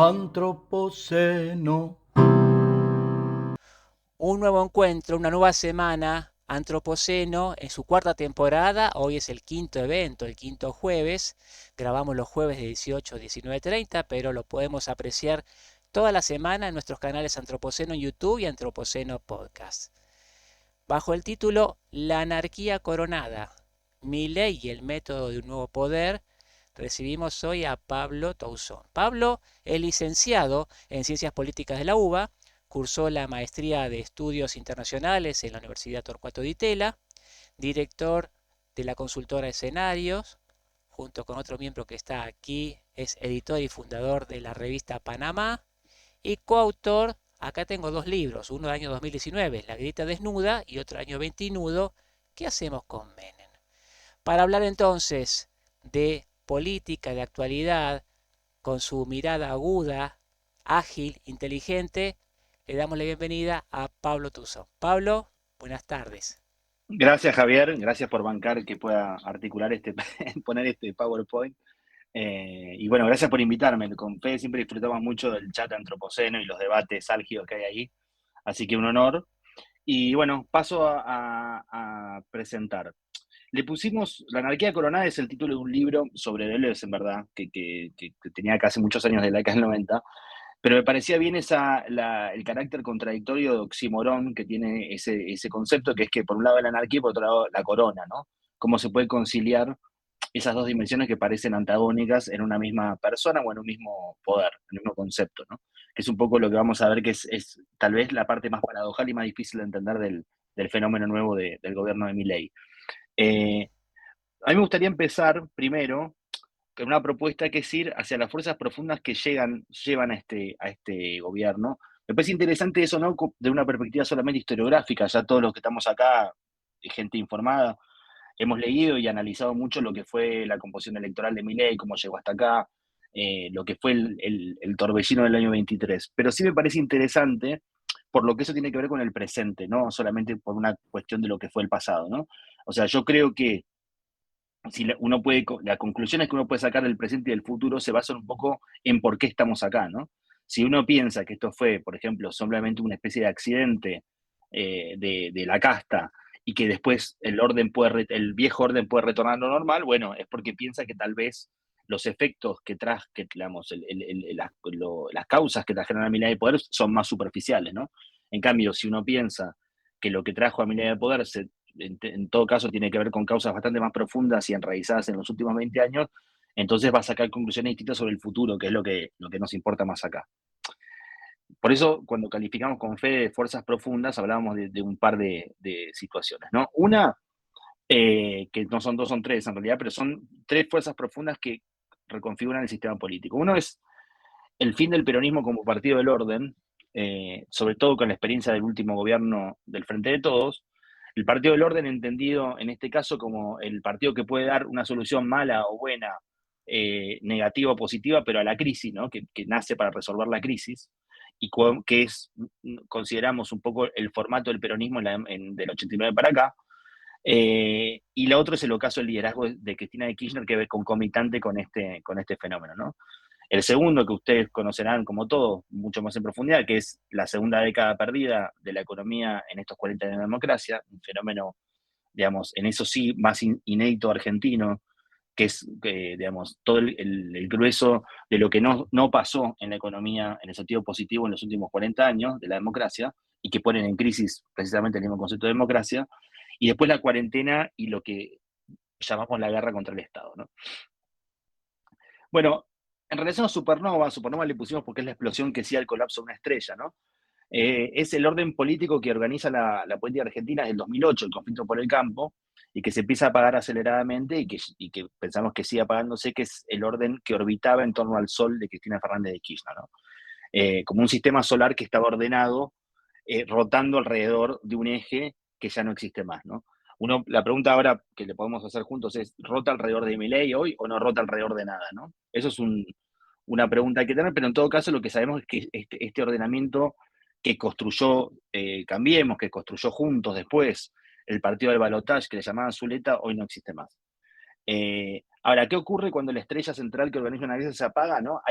Antropoceno. Un nuevo encuentro, una nueva semana, Antropoceno en su cuarta temporada. Hoy es el quinto evento, el quinto jueves. Grabamos los jueves de 18 a 19:30, pero lo podemos apreciar toda la semana en nuestros canales Antropoceno en YouTube y Antropoceno Podcast. Bajo el título La anarquía coronada, Milei y el método de un nuevo poder, recibimos hoy a Pablo Toussaint. Pablo es licenciado en Ciencias Políticas de la UBA, cursó la maestría de Estudios Internacionales en la Universidad Torcuato Di Tella, director de la consultora Escenarios, junto con otro miembro que está aquí, es editor y fundador de la revista Panamá y coautor, acá tengo dos libros, uno del año 2019, La grita desnuda, y otro año 21, ¿qué hacemos con Menem? Para hablar entonces de política, de actualidad, con su mirada aguda, ágil, inteligente, le damos la bienvenida a Pablo Toussaint. Pablo, buenas tardes. Gracias, Javier. Gracias por bancar que pueda articular poner este PowerPoint. Y bueno, gracias por invitarme. Con Fede siempre disfrutamos mucho del chat antropoceno y los debates álgidos que hay ahí. Así que un honor. Y bueno, paso a presentar. Le pusimos La anarquía coronada, es el título de un libro sobre Deleuze, en verdad, que tenía casi muchos años de la década del 90. Pero me parecía bien el carácter contradictorio de oxímoron que tiene ese concepto, que es que por un lado la anarquía y por otro lado la corona, ¿no? Cómo se puede conciliar esas dos dimensiones que parecen antagónicas en una misma persona o en un mismo poder, en un mismo concepto, ¿no? Que es un poco lo que vamos a ver que es tal vez la parte más paradojal y más difícil de entender del fenómeno nuevo del gobierno de Milei. Eh, a mí me gustaría empezar primero con una propuesta que es ir hacia las fuerzas profundas que llevan a este gobierno. Me parece interesante eso, ¿no? De una perspectiva solamente historiográfica, ya todos los que estamos acá, gente informada, hemos leído y analizado mucho lo que fue la composición electoral de Milei, cómo llegó hasta acá, lo que fue el torbellino del año 23. Pero sí me parece interesante por lo que eso tiene que ver con el presente, no solamente por una cuestión de lo que fue el pasado, ¿no? O sea, yo creo que si la conclusión es que uno puede sacar del presente y del futuro se basa un poco en por qué estamos acá, ¿no? Si uno piensa que esto fue, por ejemplo, solamente una especie de accidente de la casta y que después el viejo orden puede retornar a lo normal, bueno, es porque piensa que tal vez los efectos digamos, las causas que trajeron a Milei de poder son más superficiales, ¿no? En cambio, si uno piensa que lo que trajo a Milei de poder en todo caso tiene que ver con causas bastante más profundas y enraizadas en los últimos 20 años, entonces va a sacar conclusiones distintas sobre el futuro, que es lo que nos importa más acá. Por eso, cuando calificamos con fe de fuerzas profundas, hablábamos de un par de situaciones, ¿no? Una, que no son dos, son tres en realidad, pero son tres fuerzas profundas que reconfiguran el sistema político. Uno es el fin del peronismo como partido del orden, sobre todo con la experiencia del último gobierno del Frente de Todos. El partido del orden entendido en este caso como el partido que puede dar una solución mala o buena, negativa o positiva, pero a la crisis, ¿no? Que nace para resolver la crisis y que es, consideramos un poco el formato del peronismo del 89 para acá. Y la otra es el ocaso del liderazgo de Cristina de Kirchner, que es concomitante con este fenómeno, ¿no? El segundo, que ustedes conocerán como todo, mucho más en profundidad, que es la segunda década perdida de la economía en estos 40 años de democracia, un fenómeno, digamos, en eso sí, más inédito argentino, que es, digamos, todo el grueso de lo que no pasó en la economía en el sentido positivo en los últimos 40 años de la democracia, y que ponen en crisis precisamente el mismo concepto de democracia, y después la cuarentena y lo que llamamos la guerra contra el Estado, ¿no? Bueno, en relación a supernova le pusimos porque es la explosión que sigue el colapso de una estrella, ¿no? Es el orden político que organiza la política argentina desde el 2008, el conflicto por el campo, y que se empieza a apagar aceleradamente y que pensamos que sigue apagándose, que es el orden que orbitaba en torno al Sol de Cristina Fernández de Kirchner, ¿no? Como un sistema solar que estaba ordenado, rotando alrededor de un eje que ya no existe más, ¿no? La pregunta ahora que le podemos hacer juntos es, ¿rota alrededor de Milei hoy o no rota alrededor de nada, ¿no? Eso es una pregunta que tener, pero en todo caso lo que sabemos es que este ordenamiento que construyó Cambiemos, que construyó juntos después el partido del balotaje que le llamaban Zuleta, hoy no existe más. Ahora, ¿qué ocurre cuando la estrella central que organiza una galaxia se apaga? ¿No?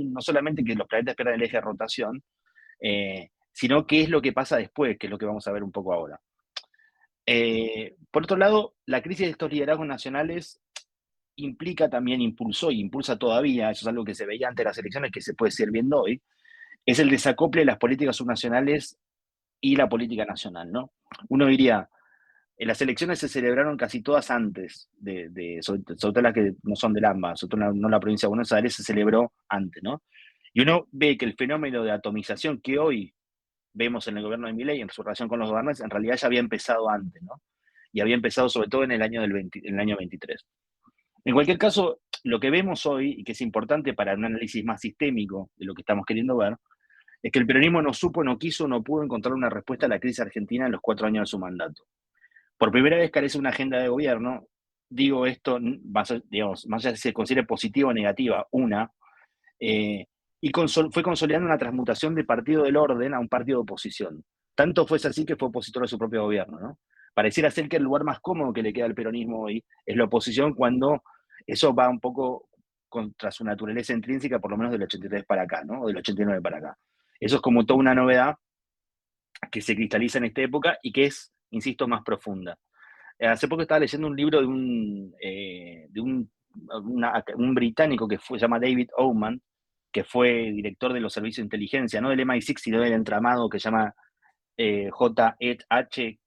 No solamente que los planetas pierden el eje de rotación, sino qué es lo que pasa después, que es lo que vamos a ver un poco ahora. Por otro lado, la crisis de estos liderazgos nacionales implica también, impulsó y impulsa todavía, eso es algo que se veía antes de las elecciones, que se puede seguir viendo hoy, es el desacople de las políticas subnacionales y la política nacional, ¿no? Uno diría, las elecciones se celebraron casi todas antes, sobre todo las que no son del AMBA, sobre todo no la provincia de Buenos Aires, se celebró antes, ¿no? Y uno ve que el fenómeno de atomización que hoy vemos en el gobierno de Milei, en su relación con los gobernantes, en realidad ya había empezado antes, ¿no? Y había empezado sobre todo en el año, en el año 23. En cualquier caso, lo que vemos hoy, y que es importante para un análisis más sistémico de lo que estamos queriendo ver, es que el peronismo no supo, no quiso, no pudo encontrar una respuesta a la crisis argentina en los 4 años de su mandato. Por primera vez carece una agenda de gobierno. Digo esto, digamos, más allá de si se considere positiva o negativa, y fue consolidando una transmutación de partido del orden a un partido de oposición. Tanto fue así que fue opositor a su propio gobierno, ¿no? Pareciera ser que el lugar más cómodo que le queda al peronismo hoy es la oposición, cuando eso va un poco contra su naturaleza intrínseca, por lo menos del 83 para acá, ¿no? O del 89 para acá. Eso es como toda una novedad que se cristaliza en esta época y que es, insisto, más profunda. Hace poco estaba leyendo un libro de un británico que se llama David Oman, que fue director de los servicios de inteligencia, no del MI6, sino del entramado que se llama JHQC.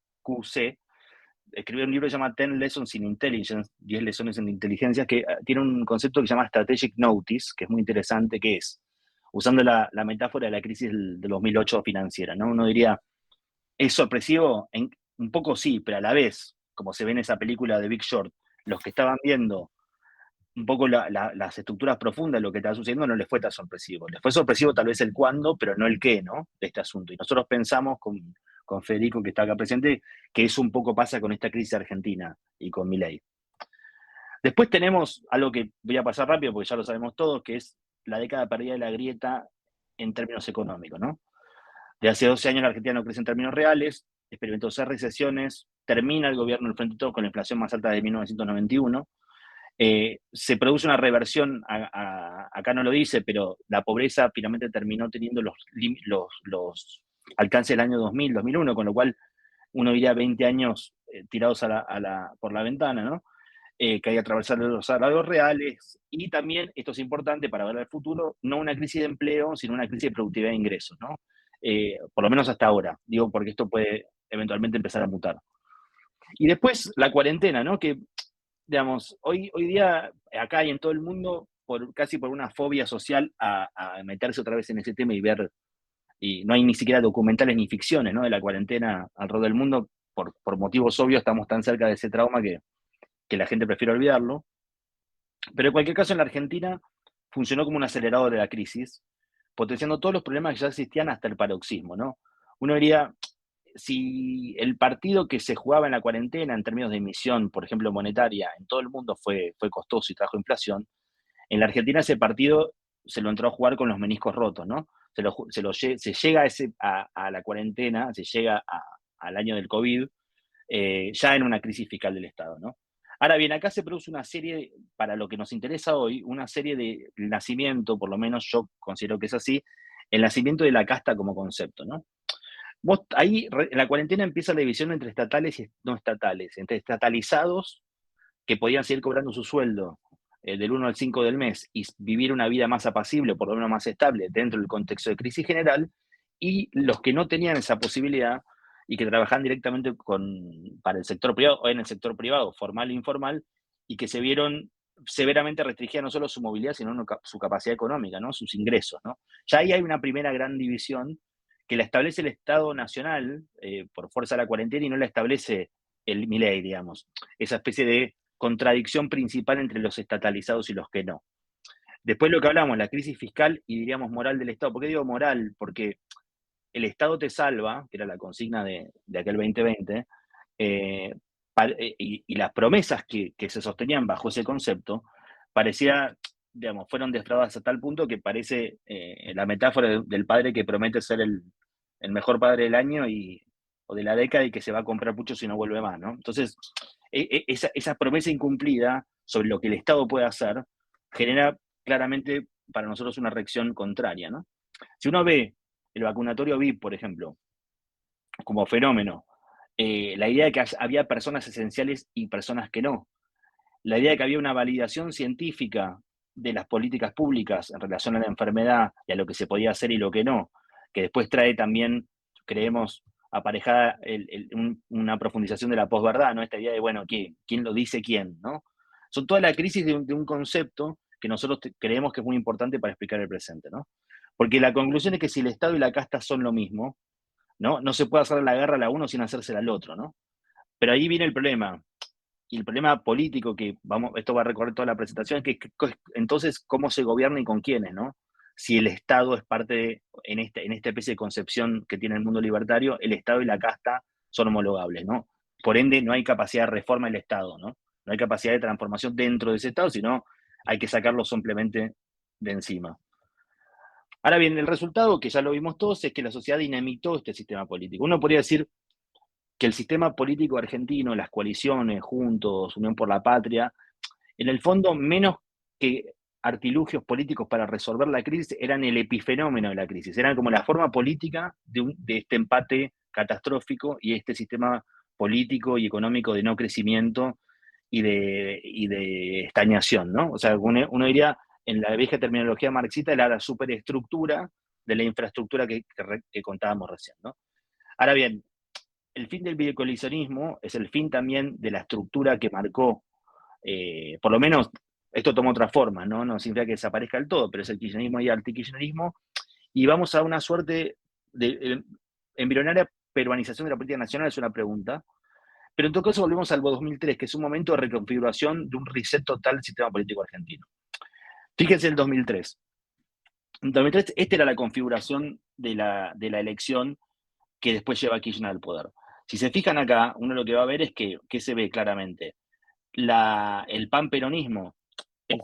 Escribió un libro que se llama 10 Lessons in Intelligence, 10 lecciones en inteligencia, que tiene un concepto que se llama Strategic Notice, que es muy interesante, que es, usando la metáfora de la crisis del 2008 financiera, ¿no? Uno diría, ¿es sorpresivo? Un poco sí, pero a la vez, como se ve en esa película de Big Short, los que estaban viendo un poco las estructuras profundas de lo que estaba sucediendo no les fue tan sorpresivo. Les fue sorpresivo tal vez el cuándo, pero no el qué, ¿no? De este asunto. Y nosotros pensamos con Federico, que está acá presente, que eso un poco pasa con esta crisis argentina y con Milei. Después tenemos algo que voy a pasar rápido porque ya lo sabemos todos, que es la década perdida de la grieta en términos económicos, ¿no? De hace 12 años la Argentina no crece en términos reales, experimentó 6 recesiones, termina el gobierno del Frente Todos con la inflación más alta de 1991. Se produce una reversión, acá no lo dice, pero la pobreza finalmente terminó teniendo los alcances del año 2000, 2001, con lo cual uno diría 20 años tirados por la ventana, ¿no? Que hay que atravesar los salarios reales, y también, esto es importante para ver el futuro, no una crisis de empleo, sino una crisis de productividad de ingresos, ¿no? Por lo menos hasta ahora, digo, porque esto puede eventualmente empezar a mutar. Y después la cuarentena, ¿no? Que, digamos, hoy día, acá y en todo el mundo, casi por una fobia social a meterse otra vez en ese tema y ver, y no hay ni siquiera documentales ni ficciones, ¿no? De la cuarentena alrededor del mundo, por motivos obvios estamos tan cerca de ese trauma que la gente prefiere olvidarlo. Pero en cualquier caso, en la Argentina funcionó como un acelerador de la crisis, potenciando todos los problemas que ya existían hasta el paroxismo, ¿no? Uno diría, si el partido que se jugaba en la cuarentena en términos de emisión, por ejemplo, monetaria, en todo el mundo fue costoso y trajo inflación, en la Argentina ese partido se lo entró a jugar con los meniscos rotos, ¿no? Se llega a la cuarentena, se llega al año del COVID, ya en una crisis fiscal del Estado, ¿no? Ahora bien, acá se produce una serie, para lo que nos interesa hoy, una serie de nacimiento, por lo menos yo considero que es así, el nacimiento de la casta como concepto, ¿no? Ahí, en la cuarentena empieza la división entre estatales y no estatales, entre estatalizados, que podían seguir cobrando su sueldo del 1 al 5 del mes y vivir una vida más apacible, por lo menos más estable, dentro del contexto de crisis general, y los que no tenían esa posibilidad y que trabajaban directamente para el sector privado o en el sector privado, formal e informal, y que se vieron severamente restringida no solo su movilidad, sino su capacidad económica, ¿no? Sus ingresos, ¿no? Ya ahí hay una primera gran división que la establece el Estado Nacional por fuerza de la cuarentena, y no la establece el Milei, digamos. Esa especie de contradicción principal entre los estatalizados y los que no. Después lo que hablamos, la crisis fiscal y diríamos moral del Estado. ¿Por qué digo moral? Porque el Estado te salva, que era la consigna de aquel 2020, y las promesas que se sostenían bajo ese concepto, parecía, digamos, fueron defraudadas a tal punto que parece la metáfora del padre que promete ser el mejor padre del año o de la década, y que se va a comprar mucho si no vuelve más, ¿no? Entonces, esa promesa incumplida sobre lo que el Estado puede hacer, genera claramente para nosotros una reacción contraria, ¿no? Si uno ve el vacunatorio VIP, por ejemplo, como fenómeno, la idea de que había personas esenciales y personas que no, la idea de que había una validación científica de las políticas públicas en relación a la enfermedad y a lo que se podía hacer y lo que no, que después trae también, creemos, aparejada una profundización de la posverdad, ¿no? Esta idea de, bueno, ¿quién lo dice quién? ¿No? Son toda la crisis de un concepto que nosotros creemos que es muy importante para explicar el presente, ¿no? Porque la conclusión es que si el Estado y la casta son lo mismo, ¿no? No se puede hacer la guerra a la uno sin hacérsela al otro, ¿no? Pero ahí viene el problema, y el problema político que esto va a recorrer toda la presentación, es que entonces cómo se gobierna y con quiénes, ¿no? Si el Estado es parte en esta especie de concepción que tiene el mundo libertario, el Estado y la casta son homologables, ¿no? Por ende, no hay capacidad de reforma del Estado, ¿no? No hay capacidad de transformación dentro de ese Estado, sino hay que sacarlo simplemente de encima. Ahora bien, el resultado, que ya lo vimos todos, es que la sociedad dinamitó este sistema político. Uno podría decir que el sistema político argentino, las coaliciones, Juntos, Unión por la Patria, en el fondo, menos que artilugios políticos para resolver la crisis, eran el epifenómeno de la crisis, eran como la forma política de este empate catastrófico y este sistema político y económico de no crecimiento y de estañación, ¿no? O sea, uno diría, en la vieja terminología marxista, era la superestructura de la infraestructura que contábamos recién, ¿no? Ahora bien, el fin del bicolisionismo es el fin también de la estructura que marcó, por lo menos esto toma otra forma, ¿no? No significa que desaparezca del todo, pero es el kirchnerismo y el antikirchnerismo, y vamos a una suerte de embrionaria peruanización de la política nacional, es una pregunta, pero en todo caso volvemos al 2003, que es un momento de reconfiguración, de un reset total del sistema político argentino. Fíjense el 2003. En 2003, esta era la configuración de la elección que después lleva a Kirchner al poder. Si se fijan acá, uno lo que va a ver es que se ve claramente. El panperonismo es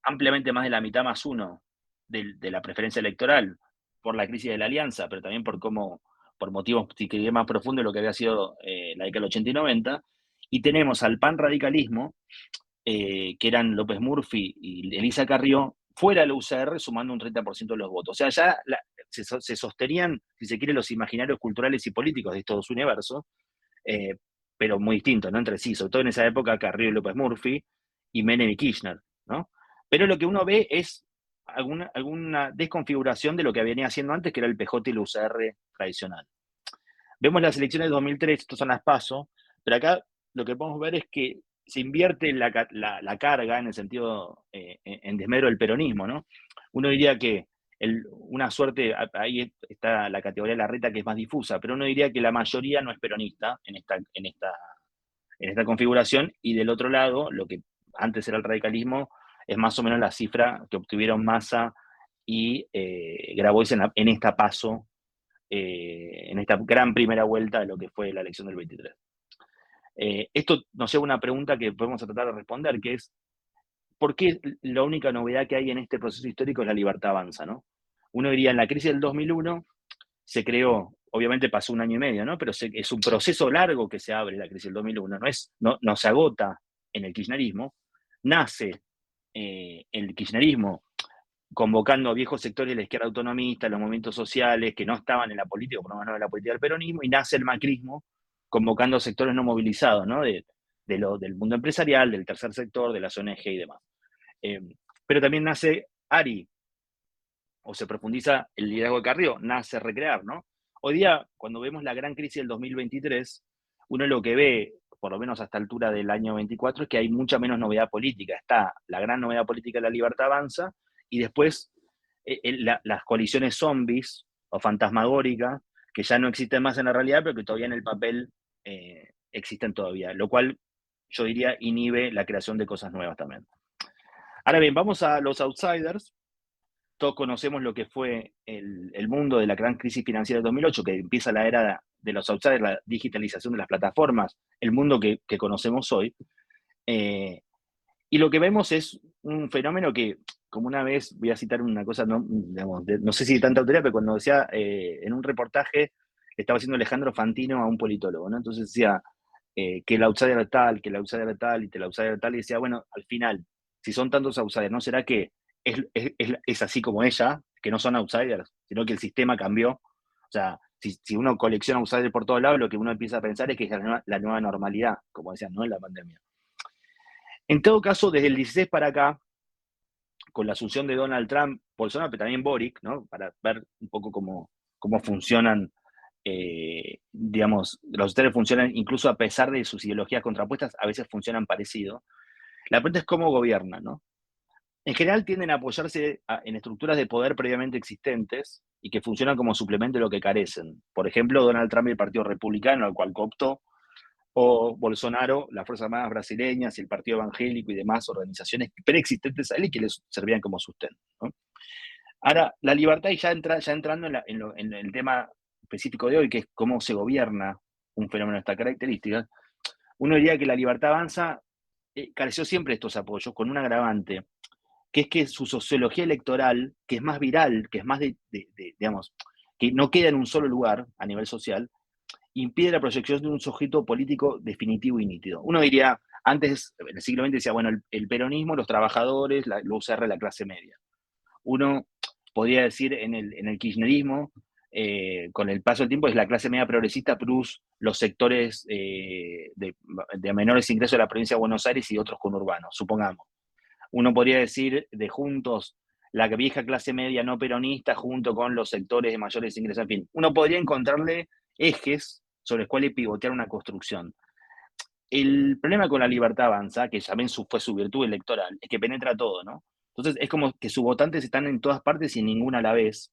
ampliamente más de la mitad más uno de la preferencia electoral por la crisis de la alianza, pero también por motivos, si quería más profundos, de lo que había sido la década del 80 y 90. Y tenemos al pan radicalismo, que eran López Murphy y Elisa Carrió, fuera de la UCR sumando un 30% de los votos. O sea, ya se sostenían, si se quiere, los imaginarios culturales y políticos de estos dos universos, eh, pero muy distintos, ¿no? Entre sí, sobre todo en esa época Carrió y López Murphy, y Menem y Kirchner, ¿no? Pero lo que uno ve es alguna desconfiguración de lo que venía haciendo antes, que era el PJ y la UCR tradicional. Vemos las elecciones de 2003, estos son las PASO, pero acá lo que podemos ver es que se invierte la carga en el sentido, en desmedro del peronismo, ¿no? Uno diría que una suerte, ahí está la categoría de la reta que es más difusa, pero uno diría que la mayoría no es peronista en esta configuración, y del otro lado, lo que antes era el radicalismo, es más o menos la cifra que obtuvieron Massa y Grabois en esta PASO, en esta gran primera vuelta de lo que fue la elección del 23. Esto nos lleva a una pregunta que podemos tratar de responder, que es, ¿por qué la única novedad que hay en este proceso histórico es la libertad avanza, ¿no? Uno diría, en la crisis del 2001 se creó, obviamente pasó un año y medio, ¿no? Pero es un proceso largo que se abre la crisis del 2001, no se agota en el kirchnerismo, nace el kirchnerismo convocando a viejos sectores de la izquierda autonomista, los movimientos sociales que no estaban en la política, por lo menos en la política del peronismo, y nace el macrismo convocando a sectores no movilizados, ¿no? Del mundo empresarial, del tercer sector, de las ONG y demás. Pero también nace ARI, o se profundiza el liderazgo de Carrió, nace Recrear, ¿no? Hoy día, cuando vemos la gran crisis del 2023, uno lo que ve, por lo menos hasta altura del año 24, es que hay mucha menos novedad política. Está la gran novedad política de la libertad avanza, y después las coaliciones zombies o fantasmagóricas, que ya no existen más en la realidad, pero que todavía en el papel existen todavía, lo cual yo diría inhibe la creación de cosas nuevas también. Ahora bien, vamos a los outsiders. Todos conocemos lo que fue el mundo de la gran crisis financiera de 2008, que empieza la era de los outsiders, la digitalización de las plataformas, el mundo que conocemos hoy. Y lo que vemos es un fenómeno que, como una vez, voy a citar una cosa, no, digamos, no sé si de tanta autoridad, pero cuando decía en un reportaje, estaba haciendo Alejandro Fantino a un politólogo, ¿no? Entonces decía, que el outsider tal, que el outsider tal, y que el outsider tal, y decía, bueno, al final, si son tantos outsiders, ¿no será que es así como ella, que no son outsiders, sino que el sistema cambió? O sea, si uno colecciona outsiders por todos lados, lo que uno empieza a pensar es que es la nueva normalidad, como decían, ¿no? En la pandemia. En todo caso, desde el 16 para acá, con la asunción de Donald Trump, Bolsonaro, pero también Boric, ¿no? Para ver un poco cómo funcionan, digamos, los ustedes funcionan incluso a pesar de sus ideologías contrapuestas, a veces funcionan parecido. La pregunta es cómo gobiernan, ¿no? En general tienden a apoyarse en estructuras de poder previamente existentes y que funcionan como suplemento de lo que carecen. Por ejemplo, Donald Trump y el Partido Republicano, al cual cooptó, o Bolsonaro, las Fuerzas Armadas brasileñas y el Partido Evangélico y demás organizaciones preexistentes a él y que les servían como sustento, ¿no? Ahora, la libertad, y ya entrando en el tema específico de hoy, que es cómo se gobierna un fenómeno de esta característica, uno diría que la libertad avanza careció siempre de estos apoyos, con un agravante, que es que su sociología electoral, que es más viral, que es más digamos, que no queda en un solo lugar a nivel social, impide la proyección de un sujeto político definitivo y nítido. Uno diría, antes, en el siglo XX decía, bueno, el peronismo, los trabajadores, la UCR, la clase media. Uno podría decir en el kirchnerismo, con el paso del tiempo, es la clase media progresista plus los sectores de menores ingresos de la provincia de Buenos Aires y otros conurbanos, supongamos. Uno podría decir de juntos la vieja clase media no peronista junto con los sectores de mayores ingresos, en fin. Uno podría encontrarle ejes sobre los cuales pivotear una construcción. El problema con la libertad avanza, que también fue su virtud electoral, es que penetra todo, ¿no? Entonces es como que sus votantes están en todas partes y ninguna a la vez,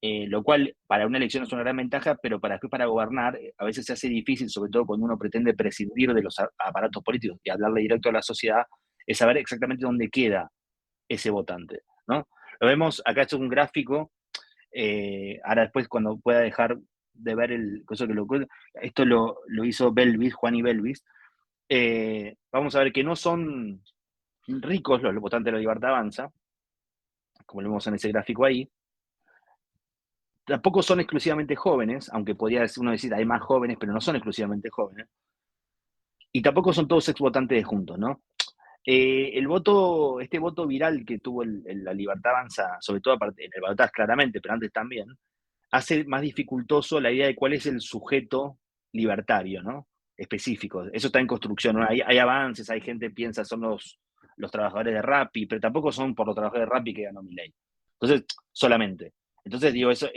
lo cual para una elección es una gran ventaja, pero después para gobernar a veces se hace difícil, sobre todo cuando uno pretende prescindir de los aparatos políticos y hablarle directo a la sociedad, es saber exactamente dónde queda ese votante, ¿no? Lo vemos, acá esto es un gráfico, ahora después cuando pueda dejar de ver esto lo hizo Belvis, Juan y Belvis, vamos a ver que no son ricos los votantes de la Libertad Avanza, como lo vemos en ese gráfico ahí, tampoco son exclusivamente jóvenes, aunque podría uno decir hay más jóvenes, pero no son exclusivamente jóvenes, y tampoco son todos ex votantes de Juntos, ¿no? Este voto viral que tuvo la Libertad Avanza, sobre todo en el balotaje claramente, pero antes también, hace más dificultoso la idea de cuál es el sujeto libertario, ¿no? Específico. Eso está en construcción, ¿no? Hay avances, hay gente que piensa son los trabajadores de Rappi, pero tampoco son por los trabajadores de Rappi que ganó Milei. Entonces, solamente. Entonces, digo, eso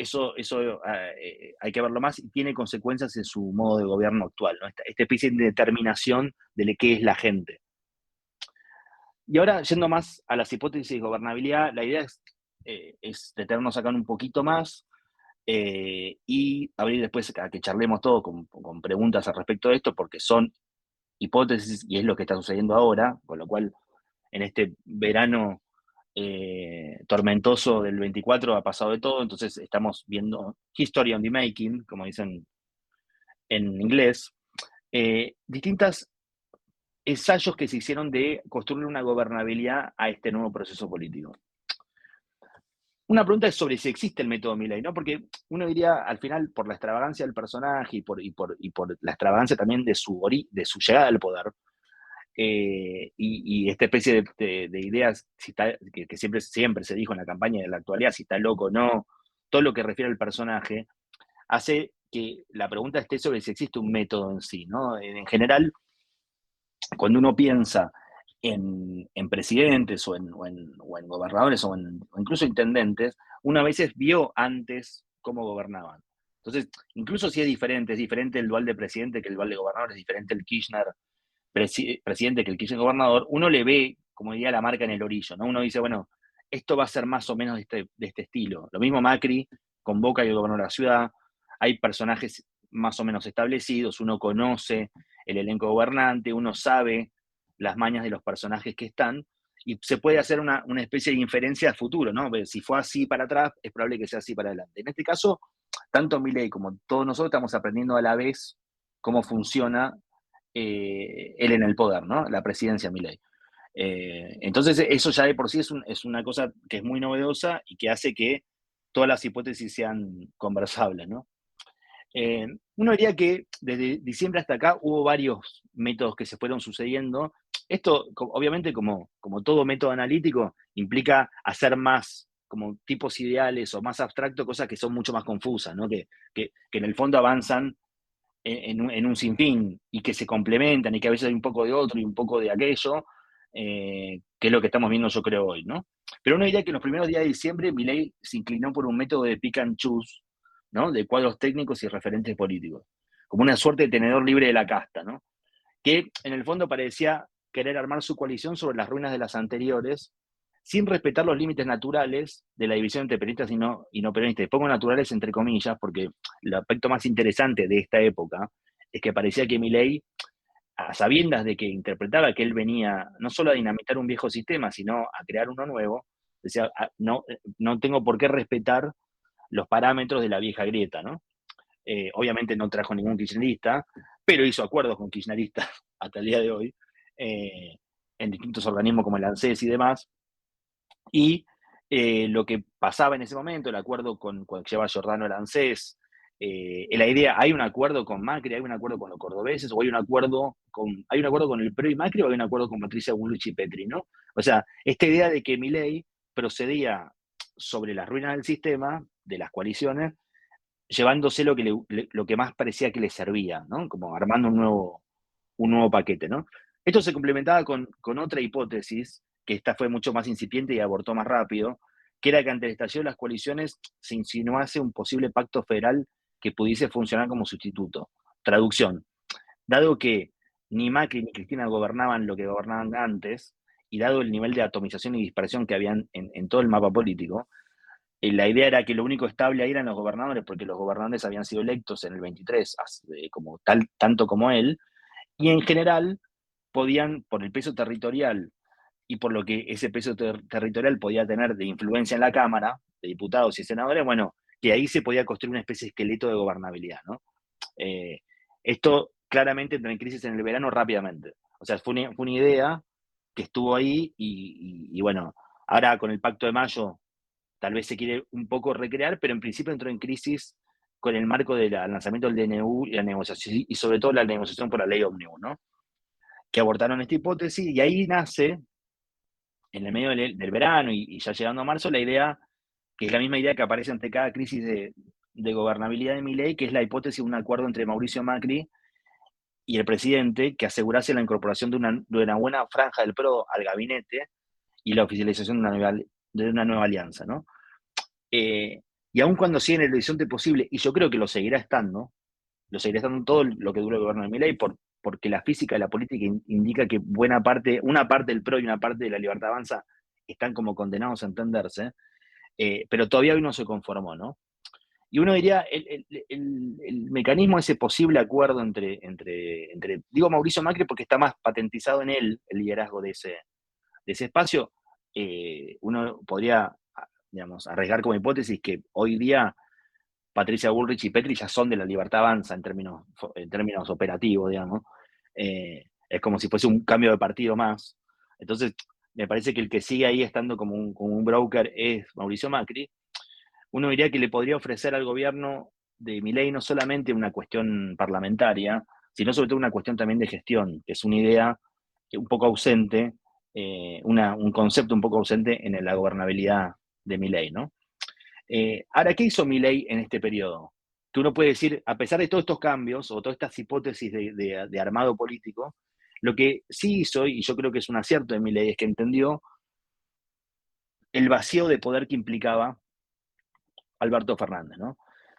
hay que verlo más y tiene consecuencias en su modo de gobierno actual, ¿no? Esta especie de determinación de qué es la gente. Y ahora, yendo más a las hipótesis de gobernabilidad, la idea es detenernos acá un poquito más y abrir después a que charlemos todo con preguntas al respecto de esto, porque son hipótesis y es lo que está sucediendo ahora, con lo cual en este verano tormentoso del 24 ha pasado de todo, entonces estamos viendo history on the making, como dicen en inglés, distintas ensayos que se hicieron de construir una gobernabilidad a este nuevo proceso político. Una pregunta es sobre si existe el método Milei, ¿no? Porque uno diría, al final, por la extravagancia del personaje y por la extravagancia también de su llegada al poder, y esta especie de ideas que siempre se dijo en la campaña de la actualidad, si está loco o no, todo lo que refiere al personaje, hace que la pregunta esté sobre si existe un método en sí, ¿no? En general, cuando uno piensa en presidentes o en gobernadores o incluso intendentes, uno a veces vio antes cómo gobernaban. Entonces, incluso si es diferente el dual de presidente que el dual de gobernador, es diferente el Kirchner presidente que el Kirchner gobernador, uno le ve, como diría, la marca en el orillo, ¿no? Uno dice, bueno, esto va a ser más o menos de este estilo. Lo mismo Macri convoca y gobernó la ciudad, hay personajes más o menos establecidos, uno conoce el elenco gobernante, uno sabe las mañas de los personajes que están, y se puede hacer una especie de inferencia a futuro, ¿no? Si fue así para atrás, es probable que sea así para adelante. En este caso, tanto Milei como todos nosotros estamos aprendiendo a la vez cómo funciona él en el poder, ¿no? La presidencia Milei. Entonces, eso ya de por sí es una cosa que es muy novedosa y que hace que todas las hipótesis sean conversables, ¿no? Eh, Uno diría que desde diciembre hasta acá hubo varios métodos que se fueron sucediendo. Esto, obviamente, como todo método analítico, implica hacer más como tipos ideales o más abstracto, cosas que son mucho más confusas, ¿no? Que en el fondo avanzan en un sinfín y que se complementan y que a veces hay un poco de otro y un poco de aquello, que es lo que estamos viendo yo creo hoy, ¿no? Pero uno diría que en los primeros días de diciembre Milei se inclinó por un método de pick and choose, ¿no? De cuadros técnicos y referentes políticos, como una suerte de tenedor libre de la casta, ¿no? Que en el fondo parecía querer armar su coalición sobre las ruinas de las anteriores, sin respetar los límites naturales de la división entre peronistas y no peronistas. Pongo naturales entre comillas, porque el aspecto más interesante de esta época es que parecía que Milei, a sabiendas de que interpretaba que él venía no solo a dinamitar un viejo sistema, sino a crear uno nuevo, decía, no, no tengo por qué respetar los parámetros de la vieja grieta, ¿no? Obviamente no trajo ningún kirchnerista, pero hizo acuerdos con kirchneristas hasta el día de hoy, eh, en distintos organismos como el ANSES y demás. Y lo que pasaba en ese momento, el acuerdo con que lleva Giordano el ANSES, la idea, ¿hay un acuerdo con Macri, hay un acuerdo con los cordobeses, o hay un acuerdo con el PRO y Macri, o hay un acuerdo con Patricia Bullrich y Petri, ¿no? O sea, esta idea de que Milei procedía sobre las ruinas del sistema, de las coaliciones, llevándose lo que más parecía que le servía, ¿no? Como armando un nuevo paquete, ¿no? Esto se complementaba con otra hipótesis, que esta fue mucho más incipiente y abortó más rápido, que era que ante el estallido de las coaliciones se insinuase un posible pacto federal que pudiese funcionar como sustituto. Traducción: dado que ni Macri ni Cristina gobernaban lo que gobernaban antes, y dado el nivel de atomización y dispersión que habían en todo el mapa político, la idea era que lo único estable ahí eran los gobernadores, porque los gobernadores habían sido electos en el 23, como tanto como él, y en general podían, por el peso territorial y por lo que ese peso territorial podía tener de influencia en la Cámara, de diputados y senadores, bueno, que ahí se podía construir una especie de esqueleto de gobernabilidad, ¿no? Eh, Esto claramente entró en crisis en el verano rápidamente. O sea, fue una idea que estuvo ahí y bueno, ahora con el Pacto de Mayo tal vez se quiere un poco recrear, pero en principio entró en crisis con el marco del lanzamiento del DNU y la negociación, y sobre todo la negociación por la ley Omnibus, ¿no? Que abortaron esta hipótesis, y ahí nace, en el medio del verano y ya llegando a marzo, la idea, que es la misma idea que aparece ante cada crisis de gobernabilidad de Milei, que es la hipótesis de un acuerdo entre Mauricio Macri y el presidente que asegurase la incorporación de una buena franja del PRO al gabinete y la oficialización de una nueva alianza, ¿no? Eh, y aun cuando sigue en el horizonte posible, y yo creo que lo seguirá estando todo lo que dure el gobierno de Milei, porque la física de la política indica que una parte del PRO y una parte de la Libertad Avanza están como condenados a entenderse, pero todavía hoy no se conformó, ¿no? Y uno diría, el mecanismo, ese posible acuerdo digo Mauricio Macri porque está más patentizado en él el liderazgo de ese espacio, uno podría, digamos, arriesgar como hipótesis que hoy día Patricia Bullrich y Petri ya son de la Libertad Avanza en términos operativos, digamos. Es como si fuese un cambio de partido más. Entonces, me parece que el que sigue ahí estando como un broker es Mauricio Macri. Uno diría que le podría ofrecer al gobierno de Milei no solamente una cuestión parlamentaria, sino sobre todo una cuestión también de gestión, que es una idea un poco ausente, un concepto un poco ausente en la gobernabilidad de Milei, ¿no? Ahora, ¿qué hizo Milei en este periodo? Que uno puede decir, a pesar de todos estos cambios o todas estas hipótesis de armado político, lo que sí hizo, y yo creo que es un acierto de Milei, es que entendió el vacío de poder que implicaba Alberto Fernández, ¿no?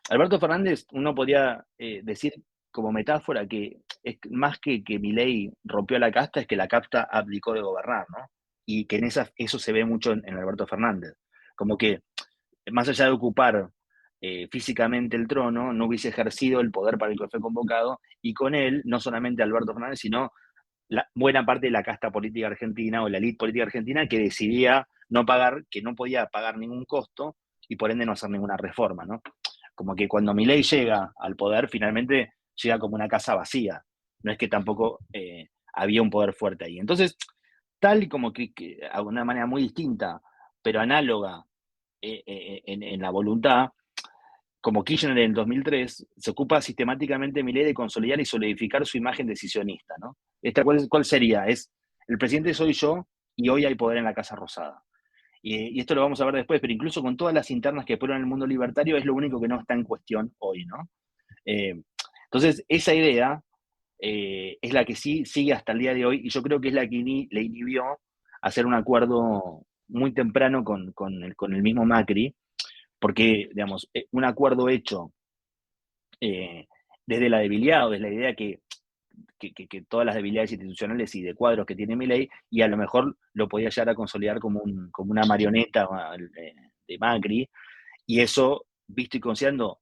Alberto Fernández, uno podría decir como metáfora que es más que Milei rompió la casta, es que la casta abdicó de gobernar, ¿no? Y que eso se ve mucho en Alberto Fernández. Como que más allá de ocupar físicamente el trono, no hubiese ejercido el poder para el que fue convocado, y con él, no solamente Alberto Fernández, sino buena parte de la casta política argentina o la élite política argentina que decidía no pagar, que no podía pagar ningún costo y por ende no hacer ninguna reforma, ¿no? Como que cuando Milei llega al poder, finalmente llega como una casa vacía. No es que tampoco había un poder fuerte ahí. Entonces, tal y como que de una manera muy distinta, pero análoga en la voluntad, como Kirchner en el 2003, se ocupa sistemáticamente Milei de consolidar y solidificar su imagen decisionista, ¿no? ¿Cuál sería? Es, el presidente soy yo y hoy hay poder en la Casa Rosada. Y esto lo vamos a ver después, pero incluso con todas las internas que fueron en el mundo libertario, es lo único que no está en cuestión hoy, ¿no? Eh, entonces, esa idea es la que sí sigue hasta el día de hoy, y yo creo que es la que le inhibió hacer un acuerdo muy temprano con el mismo Macri, porque, digamos, un acuerdo hecho eh, desde la debilidad o desde la idea que todas las debilidades institucionales y de cuadros que tiene Milei, y a lo mejor lo podía llegar a consolidar como una marioneta de Macri, y eso, visto y considerando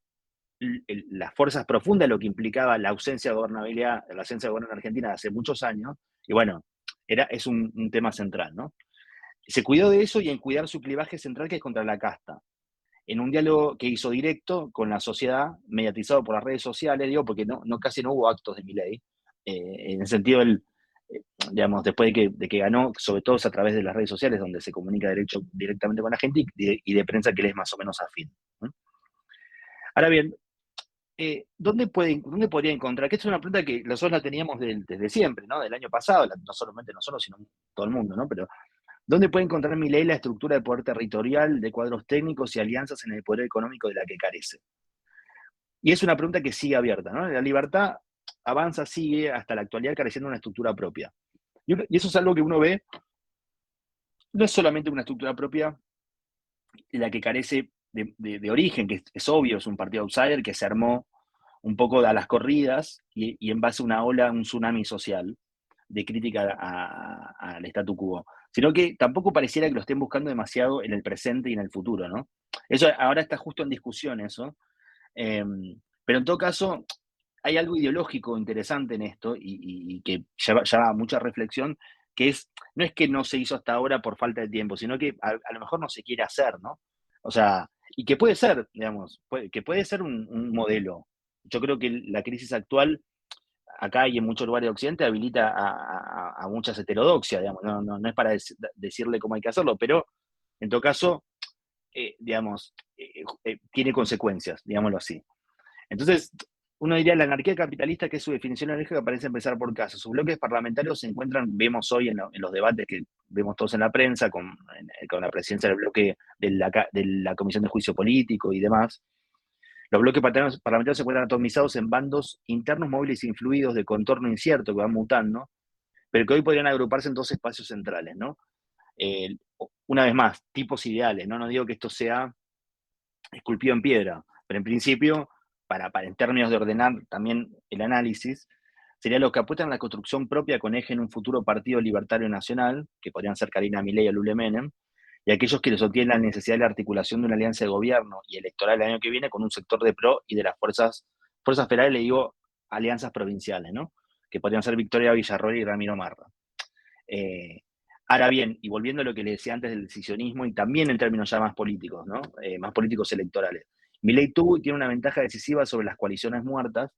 las fuerzas profundas, lo que implicaba la ausencia de gobernabilidad, la ausencia de gobierno en Argentina hace muchos años, y bueno, es un tema central, ¿no? Se cuidó de eso y en cuidar su clivaje central, que es contra la casta, en un diálogo que hizo directo con la sociedad, mediatizado por las redes sociales, digo, porque casi no hubo actos de Milei, en el sentido del, digamos, después de que ganó, sobre todo es a través de las redes sociales, donde se comunica directamente con la gente y de prensa que le es más o menos afín, ¿no? Ahora bien, ¿dónde podría encontrar? Que esta es una pregunta que nosotros la teníamos desde siempre, ¿no? Del año pasado, no solamente nosotros, sino todo el mundo, ¿no? Pero ¿dónde puede encontrar Milei la estructura de poder territorial, de cuadros técnicos y alianzas en el poder económico de la que carece? Y es una pregunta que sigue abierta, ¿no? La libertad avanza, sigue hasta la actualidad careciendo de una estructura propia. Y eso es algo que uno ve, no es solamente una estructura propia de la que carece de origen, que es obvio, es un partido outsider que se armó un poco a las corridas y en base a una ola, un tsunami social de crítica al statu quo, sino que tampoco pareciera que lo estén buscando demasiado en el presente y en el futuro, ¿no? Eso ahora está justo en discusión eso, eh, pero en todo caso hay algo ideológico interesante en esto y que lleva mucha reflexión, que no es que no se hizo hasta ahora por falta de tiempo, sino que a lo mejor no se quiere hacer, ¿no? O sea, y que puede ser, digamos, que puede ser un modelo. Yo creo que la crisis actual, acá y en muchos lugares de Occidente, habilita a muchas heterodoxias, digamos, no es para decirle cómo hay que hacerlo, pero en todo caso, digamos, tiene consecuencias, digámoslo así. Entonces, uno diría la anarquía capitalista, que es su definición anárquica, parece empezar por casos. Sus bloques parlamentarios se encuentran, vemos hoy en los debates que vemos todos en la prensa, con la presidencia del bloque de la Comisión de Juicio Político y demás. Los bloques parlamentarios se encuentran atomizados en bandos internos móviles influidos de contorno incierto que van mutando, pero que hoy podrían agruparse en dos espacios centrales, ¿no? Eh, una vez más, tipos ideales, ¿no? No digo que esto sea esculpido en piedra, pero en principio, en términos de ordenar también el análisis, sería los que apuestan a la construcción propia con eje en un futuro partido libertario nacional, que podrían ser Karina Milei o Lule Menem, y aquellos que les sostienen la necesidad de la articulación de una alianza de gobierno y electoral el año que viene con un sector de PRO y de las fuerzas federales, le digo alianzas provinciales, ¿no? Que podrían ser Victoria Villarroel y Ramiro Marra. Eh, Ahora bien, y volviendo a lo que le decía antes del decisionismo, y también en términos ya más políticos, ¿no? Más políticos electorales. Milei tuvo y tiene una ventaja decisiva sobre las coaliciones muertas.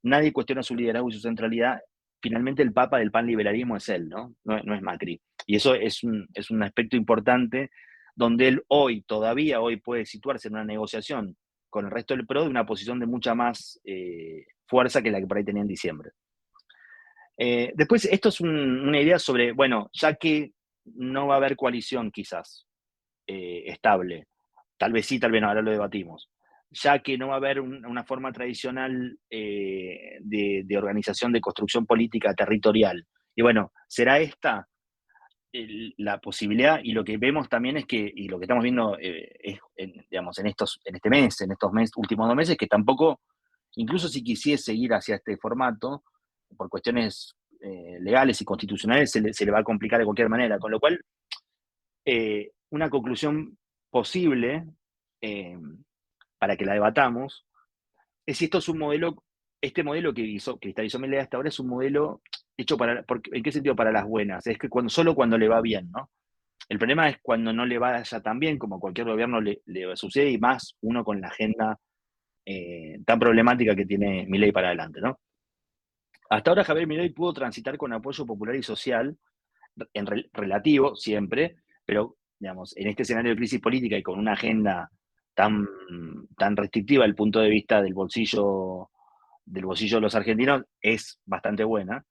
Nadie cuestiona su liderazgo y su centralidad. Finalmente, el papa del panliberalismo es él, ¿no? No es Macri. Y eso es un aspecto importante donde él todavía hoy puede situarse en una negociación con el resto del PRO de una posición de mucha más fuerza que la que por ahí tenía en diciembre. Después, esto es una idea sobre, bueno, ya que no va a haber coalición quizás estable, tal vez sí, tal vez no, ahora lo debatimos, ya que no va a haber una forma tradicional de organización de construcción política territorial. Y bueno, ¿será esta la posibilidad? Y lo que vemos también es que, y lo que estamos viendo digamos, en estos últimos 2 meses, que tampoco, incluso si quisiese ir hacia este formato, por cuestiones legales y constitucionales, se le va a complicar de cualquier manera. Con lo cual, una conclusión posible, eh, para que la debatamos, es si esto es un modelo, este modelo que cristalizó Milei hasta ahora es un modelo hecho ¿en qué sentido? Para las buenas. Es que solo cuando le va bien, ¿no? El problema es cuando no le vaya tan bien, como a cualquier gobierno le sucede, y más uno con la agenda tan problemática que tiene Milei para adelante, ¿no? Hasta ahora Javier Milei pudo transitar con apoyo popular y social, relativo siempre, pero digamos, en este escenario de crisis política y con una agenda tan restrictiva desde el punto de vista del bolsillo de los argentinos es bastante buena.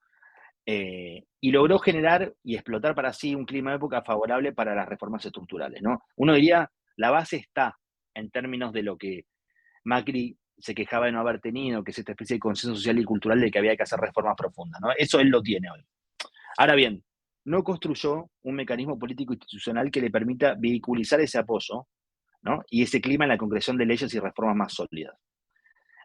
Y logró generar y explotar para sí un clima de época favorable para las reformas estructurales, ¿no? Uno diría, la base está en términos de lo que Macri se quejaba de no haber tenido, que es esta especie de consenso social y cultural de que había que hacer reformas profundas, ¿no? Eso él lo tiene hoy. Ahora bien, no construyó un mecanismo político institucional que le permita vehiculizar ese apoyo, ¿no? Y ese clima en la concreción de leyes y reformas más sólidas.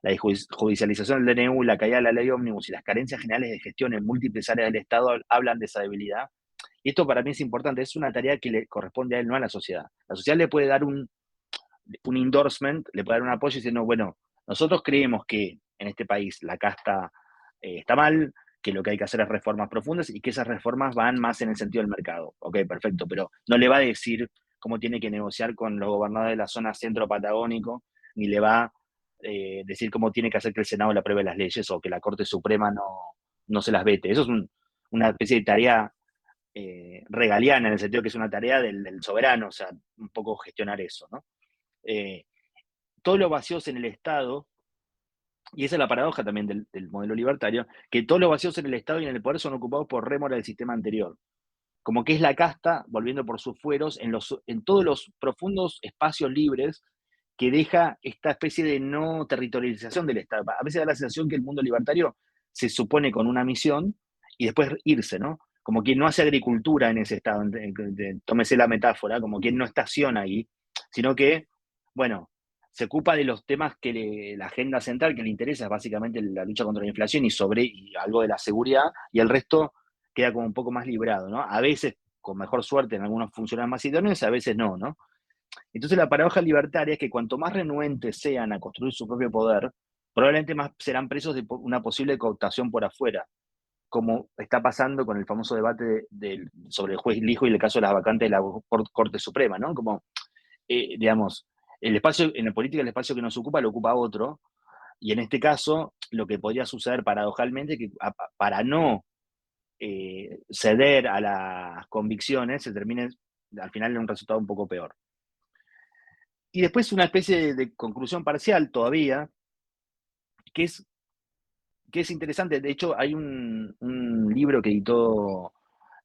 La judicialización del DNU, la caída de la ley ómnibus y las carencias generales de gestión en múltiples áreas del Estado hablan de esa debilidad. Y esto para mí es importante, es una tarea que le corresponde a él, no a la sociedad. La sociedad le puede dar un endorsement, le puede dar un apoyo diciendo, bueno, nosotros creemos que en este país la casta está mal, que lo que hay que hacer es reformas profundas y que esas reformas van más en el sentido del mercado. Ok, perfecto, pero no le va a decir cómo tiene que negociar con los gobernadores de la zona centro patagónico, ni le va a decir cómo tiene que hacer que el Senado le apruebe las leyes o que la Corte Suprema no se las vete. Eso es una especie de tarea regaliana, en el sentido que es una tarea del soberano, o sea, un poco gestionar eso, ¿no? Eh, todos los vacíos en el Estado, y esa es la paradoja también del modelo libertario, que todos los vacíos en el Estado y en el poder son ocupados por rémora del sistema anterior. Como que es la casta, volviendo por sus fueros, en todos los profundos espacios libres que deja esta especie de no territorialización del Estado. A veces da la sensación que el mundo libertario se supone con una misión y después irse, ¿no? Como quien no hace agricultura en ese Estado, tómese la metáfora, como quien no estaciona ahí, sino que, bueno, se ocupa de los temas que la agenda central que le interesa es básicamente la lucha contra la inflación y algo de la seguridad, y el resto queda como un poco más librado, ¿no? A veces con mejor suerte en algunos funcionan más idóneos, a veces no, ¿no? Entonces la paradoja libertaria es que cuanto más renuentes sean a construir su propio poder, probablemente más serán presos de una posible cooptación por afuera, como está pasando con el famoso debate sobre el juez Lijo y el caso de las vacantes de la Corte Suprema, ¿no? Como, digamos, el espacio, en la política el espacio que nos ocupa lo ocupa otro, y en este caso lo que podría suceder paradojalmente es que para no ceder a las convicciones se termine al final en un resultado un poco peor. Y después una especie de conclusión parcial todavía, que es, que es interesante. De hecho, hay un libro que editó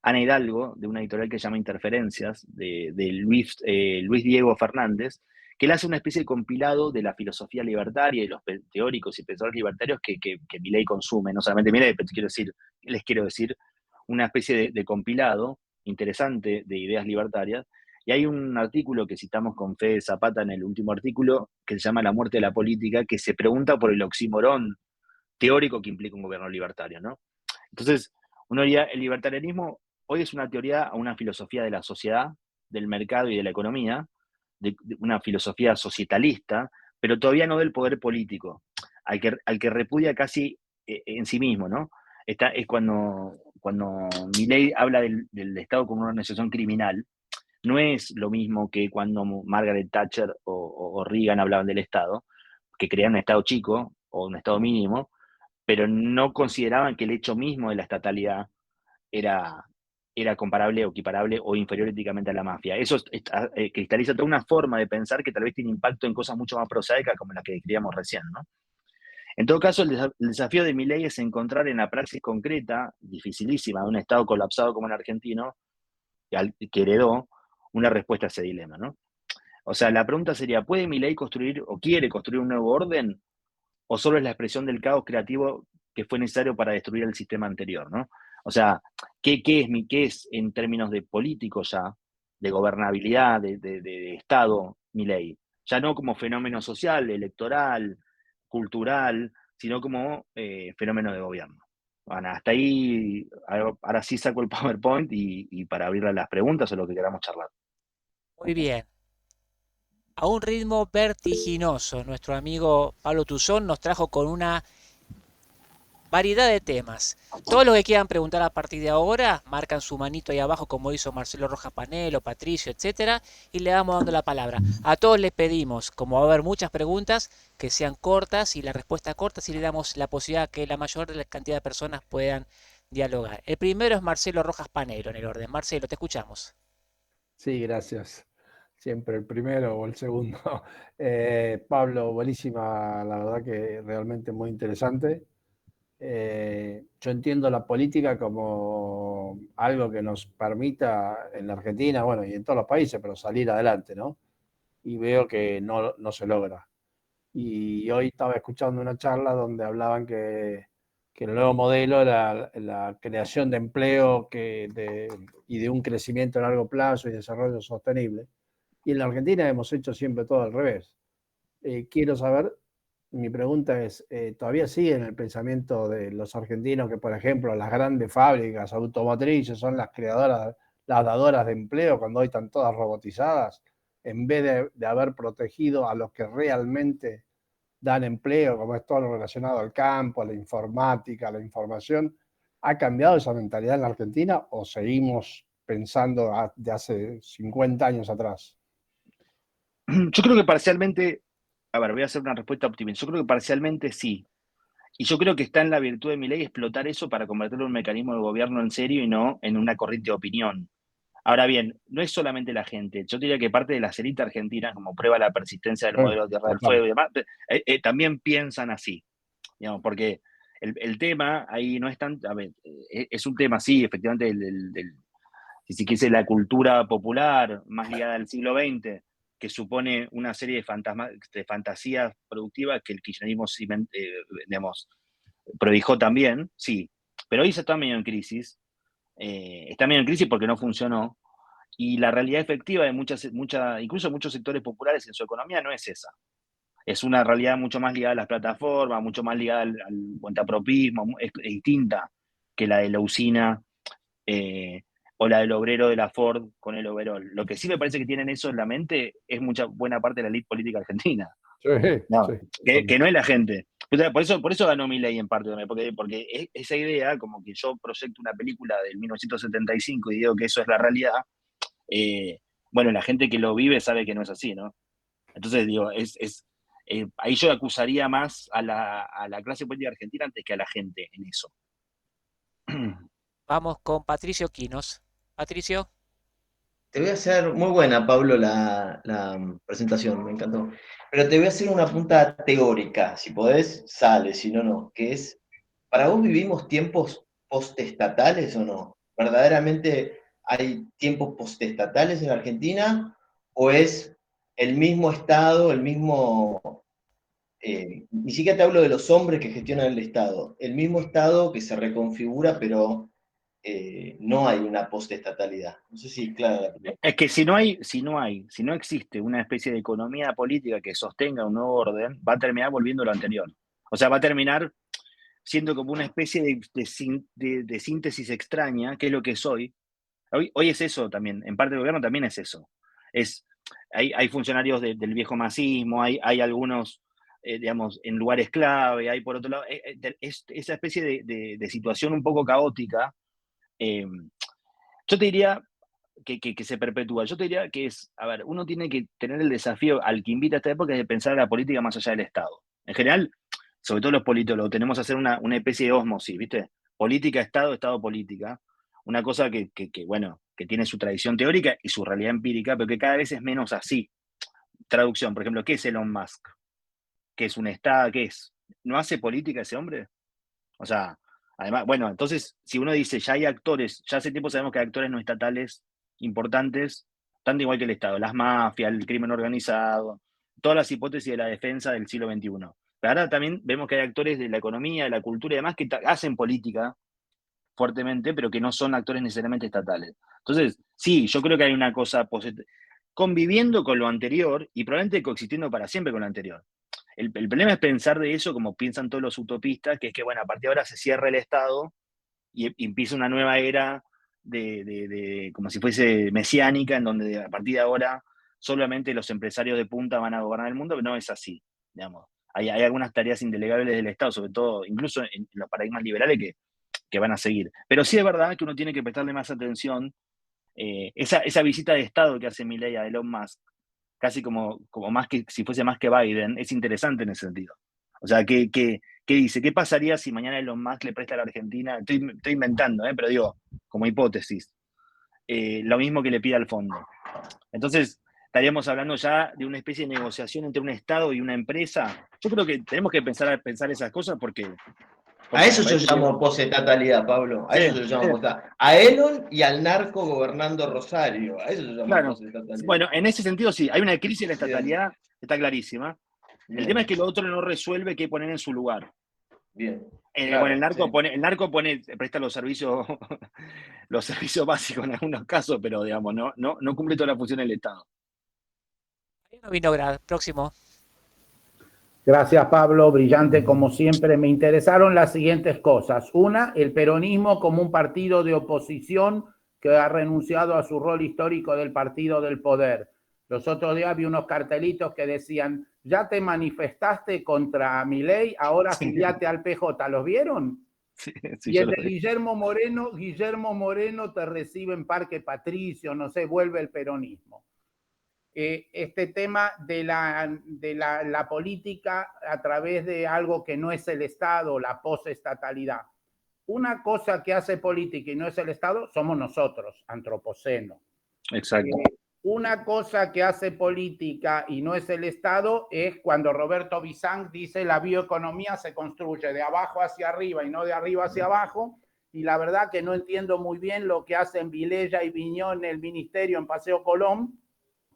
Ana Hidalgo, de una editorial que se llama Interferencias, de Luis Diego Fernández, que él hace una especie de compilado de la filosofía libertaria y los teóricos y pensadores libertarios que Milei consume. No solamente Milei, pero les quiero decir, una especie de compilado interesante de ideas libertarias. Y hay un artículo que citamos con Fede Zapata en el último artículo, que se llama La muerte de la política, que se pregunta por el oxímoron teórico que implica un gobierno libertario, ¿no? Entonces, uno diría, el libertarianismo hoy es una teoría, una filosofía de la sociedad, del mercado y de la economía, de una filosofía societalista, pero todavía no del poder político, al que repudia casi en sí mismo, ¿no? Es cuando Milley habla del Estado como una organización criminal, no es lo mismo que cuando Margaret Thatcher o Reagan hablaban del Estado, que creían un Estado chico o un Estado mínimo, pero no consideraban que el hecho mismo de la estatalidad era, era comparable o equiparable o inferior éticamente a la mafia. Eso cristaliza toda una forma de pensar que tal vez tiene impacto en cosas mucho más prosaicas como las que describíamos recién, ¿no? En todo caso, el desafío de mi ley es encontrar en la praxis concreta, dificilísima, de un Estado colapsado como el argentino, que heredó, una respuesta a ese dilema, ¿no? O sea, la pregunta sería, ¿puede mi ley construir o quiere construir un nuevo orden? ¿O solo es la expresión del caos creativo que fue necesario para destruir el sistema anterior, ¿no? O sea, ¿qué es en términos de político ya, de gobernabilidad, de Estado, mi ley? Ya no como fenómeno social, electoral, cultural, sino como fenómeno de gobierno. Bueno, hasta ahí, ahora sí saco el PowerPoint y para abrirle a las preguntas o lo que queramos charlar. Muy bien. A un ritmo vertiginoso, nuestro amigo Pablo Tuzón nos trajo con una variedad de temas. Todos los que quieran preguntar a partir de ahora, marcan su manito ahí abajo como hizo Marcelo Rojas Panelo, Patricio, etcétera, y le vamos dando la palabra. A todos les pedimos, como va a haber muchas preguntas, que sean cortas y la respuesta corta, y le damos la posibilidad que la mayor de la cantidad de personas puedan dialogar. El primero es Marcelo Rojas Panelo en el orden. Marcelo, te escuchamos. Sí, gracias. siempre el primero o el segundo. Pablo, buenísima, la verdad que realmente muy interesante. Yo entiendo la política como algo que nos permita en la Argentina, bueno, y en todos los países, pero salir adelante, ¿no? Y veo que no se logra. Y hoy estaba escuchando una charla donde hablaban que el nuevo modelo era la creación de empleo y de un crecimiento a largo plazo y desarrollo sostenible. Y en la Argentina hemos hecho siempre todo al revés. Quiero saber, mi pregunta es, ¿todavía sigue en el pensamiento de los argentinos que, por ejemplo, las grandes fábricas automotrices son las creadoras, las dadoras de empleo cuando hoy están todas robotizadas, en vez de haber protegido a los que realmente dan empleo, como es todo lo relacionado al campo, a la informática, a la información? ¿Ha cambiado esa mentalidad en la Argentina o seguimos pensando de hace 50 años atrás? Yo creo que parcialmente, a ver, voy a hacer una respuesta optimista. Yo creo que parcialmente sí. Y yo creo que está en la virtud de mi ley explotar eso para convertirlo en un mecanismo de gobierno en serio y no en una corriente de opinión. Ahora bien, no es solamente la gente. Yo diría que parte de la élite argentina, como prueba la persistencia del modelo de Tierra del Total. Fuego y demás, también piensan así, digamos, porque el tema ahí no es tan, a ver, es un tema, sí, efectivamente, si se quise, la cultura popular más ligada al siglo XX, que supone una serie de fantasías productivas que el kirchnerismo, digamos, prohijó también, sí, pero hoy se está medio en crisis, está medio en crisis porque no funcionó, y la realidad efectiva de incluso muchos sectores populares en su economía no es esa. Es una realidad mucho más ligada a las plataformas, mucho más ligada al cuentapropismo, es distinta que la de la usina eh, o la del obrero de la Ford con el overol. Lo que sí me parece que tienen eso en la mente es mucha buena parte de la elite política argentina. Sí, sí, No, que totalmente. no es la gente. O sea, por eso ganó mi ley en parte también, porque esa idea, como que yo proyecto una película del 1975 y digo que eso es la realidad, eh, bueno, la gente que lo vive sabe que no es así, ¿no? Entonces, digo, ahí yo acusaría más a la clase política argentina antes que a la gente en eso. Vamos con Patricio Quinos. Patricio, Te voy a hacer muy buena, Pablo, la presentación, me encantó. Pero te voy a hacer una punta teórica, si podés, sale, si no, no, que es, ¿para vos vivimos tiempos postestatales o no? ¿Verdaderamente hay tiempos postestatales en Argentina? ¿O es el mismo Estado, el mismo, ni siquiera te hablo de los hombres que gestionan el Estado, el mismo Estado que se reconfigura, pero no hay una postestatalidad? No sé si es clara la pregunta. Es que si no existe una especie de economía política que sostenga un nuevo orden, va a terminar volviendo lo anterior. O sea, va a terminar siendo como una especie de síntesis extraña, que es lo que es hoy. Hoy es eso también, en parte del gobierno también es eso. Es, hay funcionarios del viejo masismo, hay algunos, digamos, en lugares clave, hay por otro lado, es esa especie de situación un poco caótica. eh, yo te diría que se perpetúa. Yo te diría que es, a ver, uno tiene que tener el desafío al que invita a esta época de pensar la política más allá del Estado. En general, sobre todo los politólogos, tenemos que hacer una especie de ósmosis, ¿viste? Política, Estado, Estado, política. Una cosa bueno, que tiene su tradición teórica y su realidad empírica, pero que cada vez es menos así. Traducción, por ejemplo, ¿qué es Elon Musk? ¿Qué es un Estado? ¿Qué es? ¿No hace política ese hombre? O sea, además, bueno, entonces, si uno dice, ya hay actores, ya hace tiempo sabemos que hay actores no estatales importantes, tanto igual que el Estado, las mafias, el crimen organizado, todas las hipótesis de la defensa del siglo XXI. Pero ahora también vemos que hay actores de la economía, de la cultura y demás que hacen política fuertemente, pero que no son actores necesariamente estatales. Entonces, sí, yo creo que hay una cosa conviviendo con lo anterior y probablemente coexistiendo para siempre con lo anterior. El problema es pensar de eso como piensan todos los utopistas, que es que, bueno, a partir de ahora se cierra el Estado y empieza una nueva era como si fuese mesiánica, en donde a partir de ahora solamente los empresarios de punta van a gobernar el mundo, pero no es así, digamos. Hay algunas tareas indelegables del Estado, sobre todo, incluso en los paradigmas liberales, que van a seguir. Pero sí es verdad que uno tiene que prestarle más atención. Esa visita de Estado que hace Milei a Elon Musk, casi como más que si fuese más que Biden, es interesante en ese sentido. O sea, ¿qué dice? ¿Qué pasaría si mañana Elon Musk le presta a la Argentina? Estoy inventando, pero digo, como hipótesis, lo mismo que le pide al fondo. Entonces, estaríamos hablando ya de una especie de negociación entre un Estado y una empresa. Yo creo que tenemos que pensar esas cosas porque A me eso yo parece que... llamo posestatalidad, Pablo. A Sí, eso yo sí, llamo posestatalidad. A Elon y al narco gobernando Rosario. A eso yo llamo claro. posestatalidad. Bueno, en ese sentido sí, hay una crisis de la Bien, estatalidad, está clarísima. El tema bien, es que lo otro no resuelve qué poner en su lugar. bien. Bueno, Claro, sí. el narco presta los servicios, los servicios básicos en algunos casos, pero digamos, no cumple toda la función del Estado. Mariano Vinograd, próximo. Gracias, Pablo. Brillante como siempre. Me interesaron las siguientes cosas. Una, el peronismo como un partido de oposición que ha renunciado a su rol histórico del partido del poder. Los otros días vi unos cartelitos que decían, ya te manifestaste contra Milei, ahora afiliate al PJ. ¿Los vieron? Sí, Y yo el lo de vi. Guillermo Moreno te recibe en Parque Patricio, no sé, vuelve el peronismo. Este tema de la política a través de algo que no es el Estado, la posestatalidad. Una cosa que hace política y no es el Estado, somos nosotros, antropoceno. Exacto. Una cosa que hace política y no es el Estado es cuando Roberto Bizán dice la bioeconomía se construye de abajo hacia arriba y no de arriba hacia abajo, y la verdad que no entiendo muy bien lo que hacen Vilella y Viñón en el ministerio en Paseo Colón,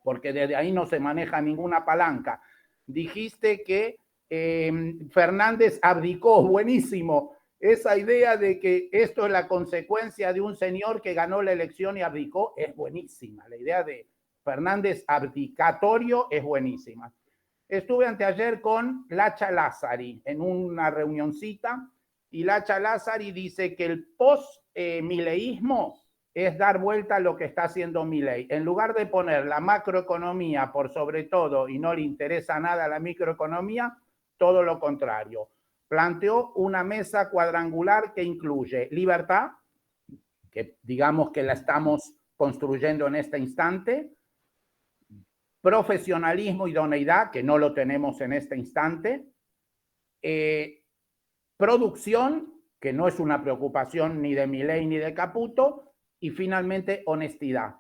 porque desde ahí no se maneja ninguna palanca. Dijiste que Fernández abdicó, buenísimo. Esa idea de que esto es la consecuencia de un señor que ganó la elección y abdicó es buenísima. La idea de Fernández abdicatorio es buenísima. Estuve anteayer con Lacha Lázari en una reunioncita y Lacha Lázari dice que el post-mileísmo es dar vuelta a lo que está haciendo Milei. En lugar de poner la macroeconomía por sobre todo y no le interesa nada la microeconomía, todo lo contrario. Planteó una mesa cuadrangular que incluye libertad, que digamos que la estamos construyendo en este instante, profesionalismo, idoneidad, que no lo tenemos en este instante, producción, que no es una preocupación ni de Milei ni de Caputo, y finalmente honestidad.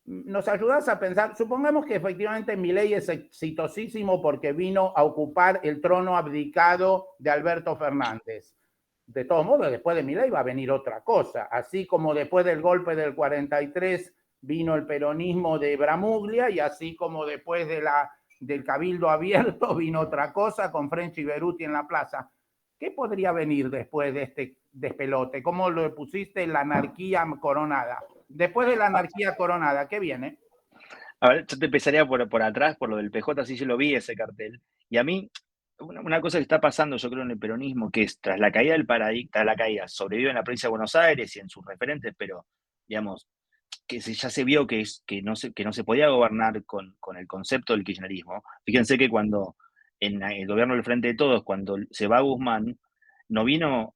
¿Nos ayudas a pensar? Supongamos que efectivamente Milei es exitosísimo porque vino a ocupar el trono abdicado de Alberto Fernández. De todos modos, después de Milei va a venir otra cosa. Así como después del golpe del 43 vino el peronismo de Bramuglia, y así como después del Cabildo Abierto vino otra cosa con French y Beruti en la plaza. ¿Qué podría venir después de este despelote? ¿Cómo lo pusiste? La anarquía coronada. Después de la anarquía coronada, ¿qué viene? A ver, yo te empezaría por atrás, por lo del PJ, sí yo lo vi ese cartel. Y a mí, una cosa que está pasando, yo creo, en el peronismo, que es tras la caída del paradigma, tras la caída, sobrevive en la provincia de Buenos Aires y en sus referentes, pero, digamos, que ya se vio que no se podía gobernar con el concepto del kirchnerismo. Fíjense que cuando en el gobierno del Frente de Todos, cuando se va Guzmán, no vino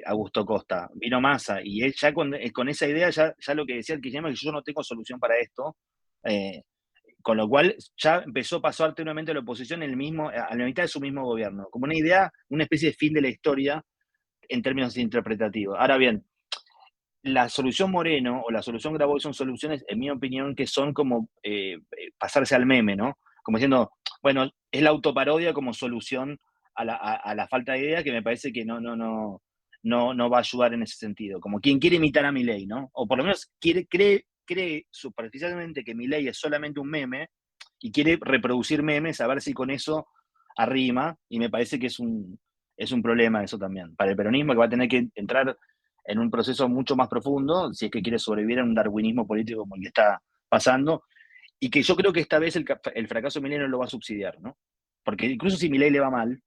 Augusto Costa, vino Massa, y él ya con esa idea, ya lo que decía el kirchnerismo es que yo no tengo solución para esto, con lo cual ya pasó alternativamente a la oposición a la mitad de su mismo gobierno, como una idea, una especie de fin de la historia en términos interpretativos. Ahora bien, la solución Moreno o la solución Grabois son soluciones, en mi opinión, que son como pasarse al meme, ¿no? Como diciendo, bueno, es la autoparodia como solución a la falta de idea, que me parece que no va a ayudar en ese sentido. Como quien quiere imitar a Milei, ¿no? O por lo menos cree superficialmente que Milei es solamente un meme y quiere reproducir memes a ver si con eso arrima, y me parece que es un problema eso también. Para el peronismo, que va a tener que entrar en un proceso mucho más profundo, si es que quiere sobrevivir en un darwinismo político como el que está pasando, y que yo creo que esta vez el fracaso de Milei no lo va a subsidiar, ¿no? Porque incluso si Milei le va mal,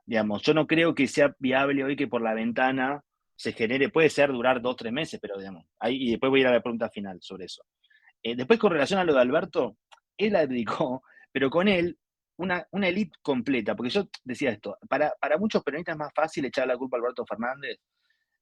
digamos, yo no creo que sea viable hoy que por la ventana se genere, puede ser durar 2 o 3 meses, pero digamos, y después voy a ir a la pregunta final sobre eso. Después, con relación a lo de Alberto, él abdicó, pero con él una élite completa, porque yo decía esto, para muchos peronistas es más fácil echar la culpa a Alberto Fernández.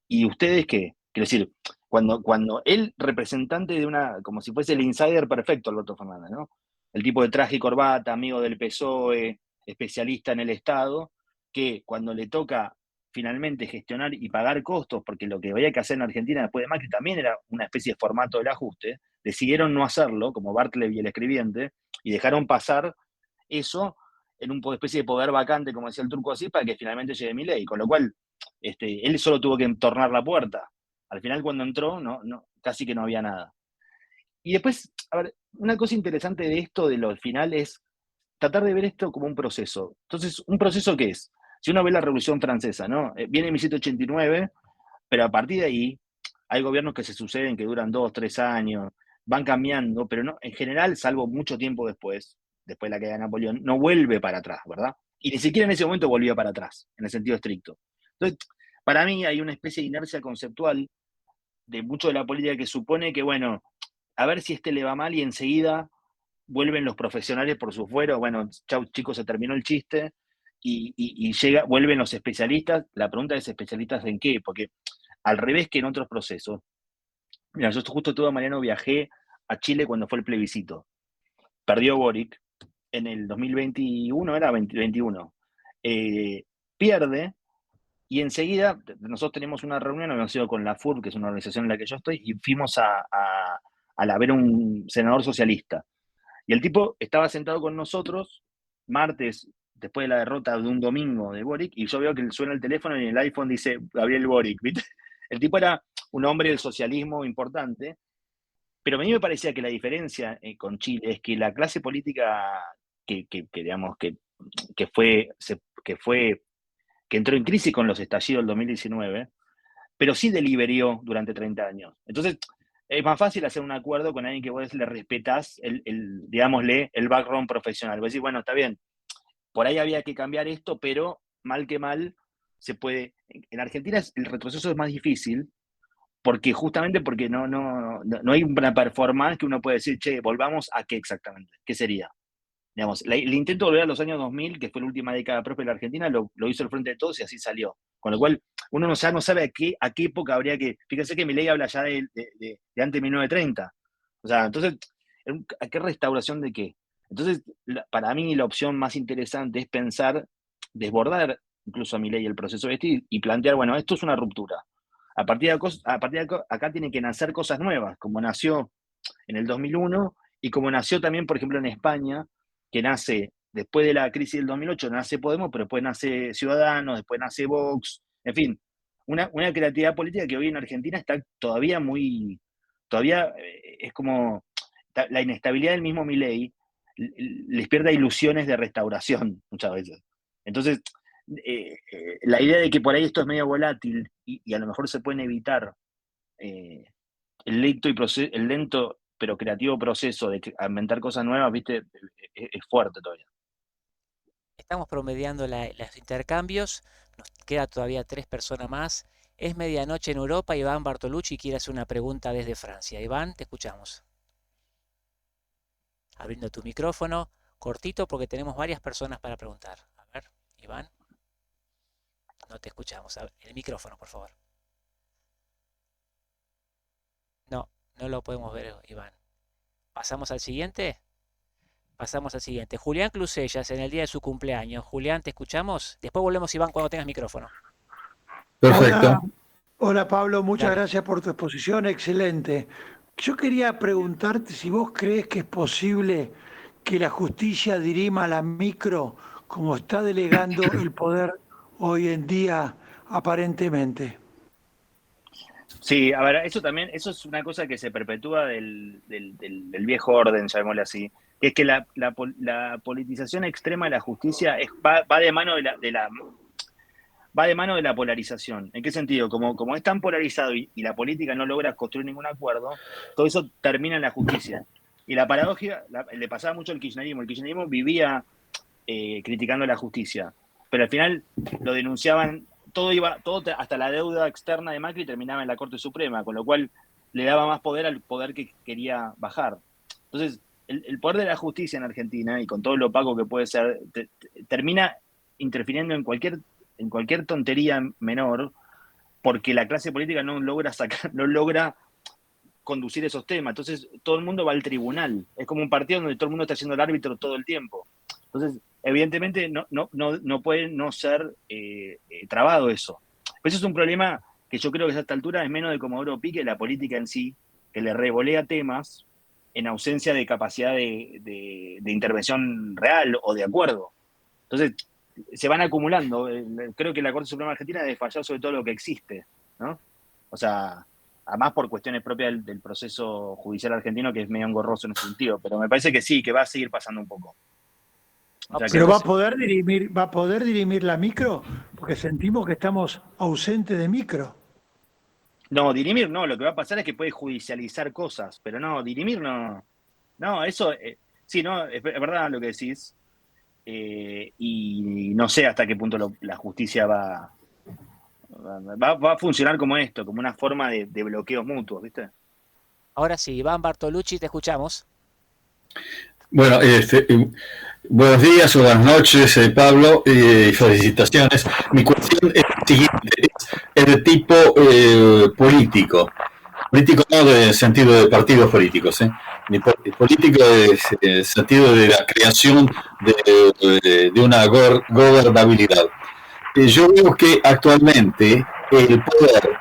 ¿Y ustedes qué? Quiero decir, cuando él, representante de como si fuese el insider perfecto, Alberto Fernández, ¿no? El tipo de traje y corbata, amigo del PSOE, especialista en el Estado, que cuando le toca finalmente gestionar y pagar costos, porque lo que había que hacer en Argentina después de Macri también era una especie de formato del ajuste, decidieron no hacerlo, como Bartlett y el escribiente, y dejaron pasar eso en una especie de poder vacante, como decía el turco así, para que finalmente llegue Milei, con lo cual él solo tuvo que tornar la puerta. Al final cuando entró, casi que no había nada. Y después, a ver, una cosa interesante de esto, de lo final, es tratar de ver esto como un proceso. Entonces, ¿un proceso qué es? Si uno ve la Revolución Francesa, ¿no? Viene en 1789, pero a partir de ahí hay gobiernos que se suceden, que duran 2, 3 años, van cambiando, pero no, en general, salvo mucho tiempo después de la caída de Napoleón, no vuelve para atrás, ¿verdad? Y ni siquiera en ese momento volvió para atrás, en el sentido estricto. Entonces, para mí hay una especie de inercia conceptual de mucho de la política que supone que, bueno, a ver si le va mal y enseguida vuelven los profesionales por su fuero, bueno, chau chicos, se terminó el chiste, y vuelven los especialistas. La pregunta es, ¿especialistas en qué? Porque al revés que en otros procesos, mira, yo justo todo Mariano viajé a Chile cuando fue el plebiscito. Perdió Boric en el 2021, era 2021. Pierde, y enseguida nosotros tenemos una reunión, habíamos ido con la FURB, que es una organización en la que yo estoy, y fuimos a ver un senador socialista. Y el tipo estaba sentado con nosotros, martes, después de la derrota de un domingo de Boric, y yo veo que suena el teléfono y en el iPhone dice Gabriel Boric, ¿viste? El tipo era un hombre del socialismo importante, pero a mí me parecía que la diferencia con Chile es que la clase política digamos, que entró en crisis con los estallidos del 2019, pero sí deliberió durante 30 años. Entonces, es más fácil hacer un acuerdo con alguien que vos le respetás digámosle, el background profesional. Vos decís, bueno, está bien, por ahí había que cambiar esto, pero mal que mal se puede. En Argentina el retroceso es más difícil, justamente porque no hay una performance que uno puede decir, che, volvamos a qué exactamente, qué sería. Digamos, el intento de volver a los años 2000, que fue la última década propia de la Argentina, lo hizo el Frente de Todos y así salió. Con lo cual, uno no sabe a qué época habría que. Fíjense que Milei habla ya de antes de 1930. O sea, entonces, ¿a qué restauración de qué? Entonces, para mí la opción más interesante es pensar, desbordar incluso a Milei el proceso y plantear, bueno, esto es una ruptura. A partir de acá tienen que nacer cosas nuevas, como nació en el 2001 y como nació también, por ejemplo, en España, que nace después de la crisis del 2008, nace Podemos, pero después nace Ciudadanos, después nace Vox, en fin, una creatividad política que hoy en Argentina está todavía es como la inestabilidad del mismo Milei les pierde ilusiones de restauración muchas veces. Entonces, la idea de que por ahí esto es medio volátil y a lo mejor se pueden evitar el lento pero creativo proceso de inventar cosas nuevas, ¿viste? Es fuerte todavía. Estamos promediando los intercambios, nos queda todavía 3 personas más. Es medianoche en Europa, Iván Bartolucci quiere hacer una pregunta desde Francia. Iván, te escuchamos. Abriendo tu micrófono, cortito porque tenemos varias personas para preguntar. A ver, Iván. No te escuchamos. El micrófono, por favor. No lo podemos ver, Iván. ¿Pasamos al siguiente? Pasamos al siguiente. Julián Clusellas, en el día de su cumpleaños. Julián, ¿te escuchamos? Después volvemos, Iván, cuando tengas micrófono. Perfecto. Hola Pablo, muchas Dale. gracias por tu exposición, excelente. Yo quería preguntarte si vos crees que es posible que la justicia dirima a la micro como está delegando el poder hoy en día aparentemente. Sí, a ver, eso es una cosa que se perpetúa del viejo orden, llamémosle así, que es que la politización extrema de la justicia va de mano va de mano de la polarización. ¿En qué sentido? Como es tan polarizado y la política no logra construir ningún acuerdo, todo eso termina en la justicia. Y la paradoja le pasaba mucho al kirchnerismo. El kirchnerismo vivía criticando la justicia, pero al final lo denunciaban, todo hasta la deuda externa de Macri terminaba en la Corte Suprema, con lo cual le daba más poder al poder que quería bajar. Entonces, el poder de la justicia en Argentina, y con todo lo opaco que puede ser, termina interfiriendo en cualquier tontería menor, porque la clase política no logra conducir esos temas. Entonces, todo el mundo va al tribunal. Es como un partido donde todo el mundo está siendo el árbitro todo el tiempo. Entonces, evidentemente, no puede no ser trabado eso. Pero eso es un problema que yo creo que a esta altura es menos de Comodoro Pi que la política en sí, que le revolea temas en ausencia de capacidad de intervención real o de acuerdo. Entonces, se van acumulando. Creo que la Corte Suprema Argentina debe fallar sobre todo lo que existe, ¿no? O sea, además por cuestiones propias del proceso judicial argentino, que es medio engorroso en ese sentido, pero me parece que sí, que va a seguir pasando un poco. O sea, Pero va a poder dirimir la micro, porque sentimos que estamos ausentes de micro. no, dirimir no, lo que va a pasar es que puede judicializar cosas, pero no, dirimir no. No, eso, sí, no, es verdad lo que decís, y no sé hasta qué punto la justicia va a funcionar como esto, como una forma de bloqueos mutuos, ¿viste? Ahora sí, Iván Bartolucci, te escuchamos. Bueno, buenos días o buenas noches, Pablo, felicitaciones. Mi cuestión es la siguiente, es de tipo político no de sentido de partidos políticos, político es el sentido de la creación de una gobernabilidad. Yo veo que actualmente el poder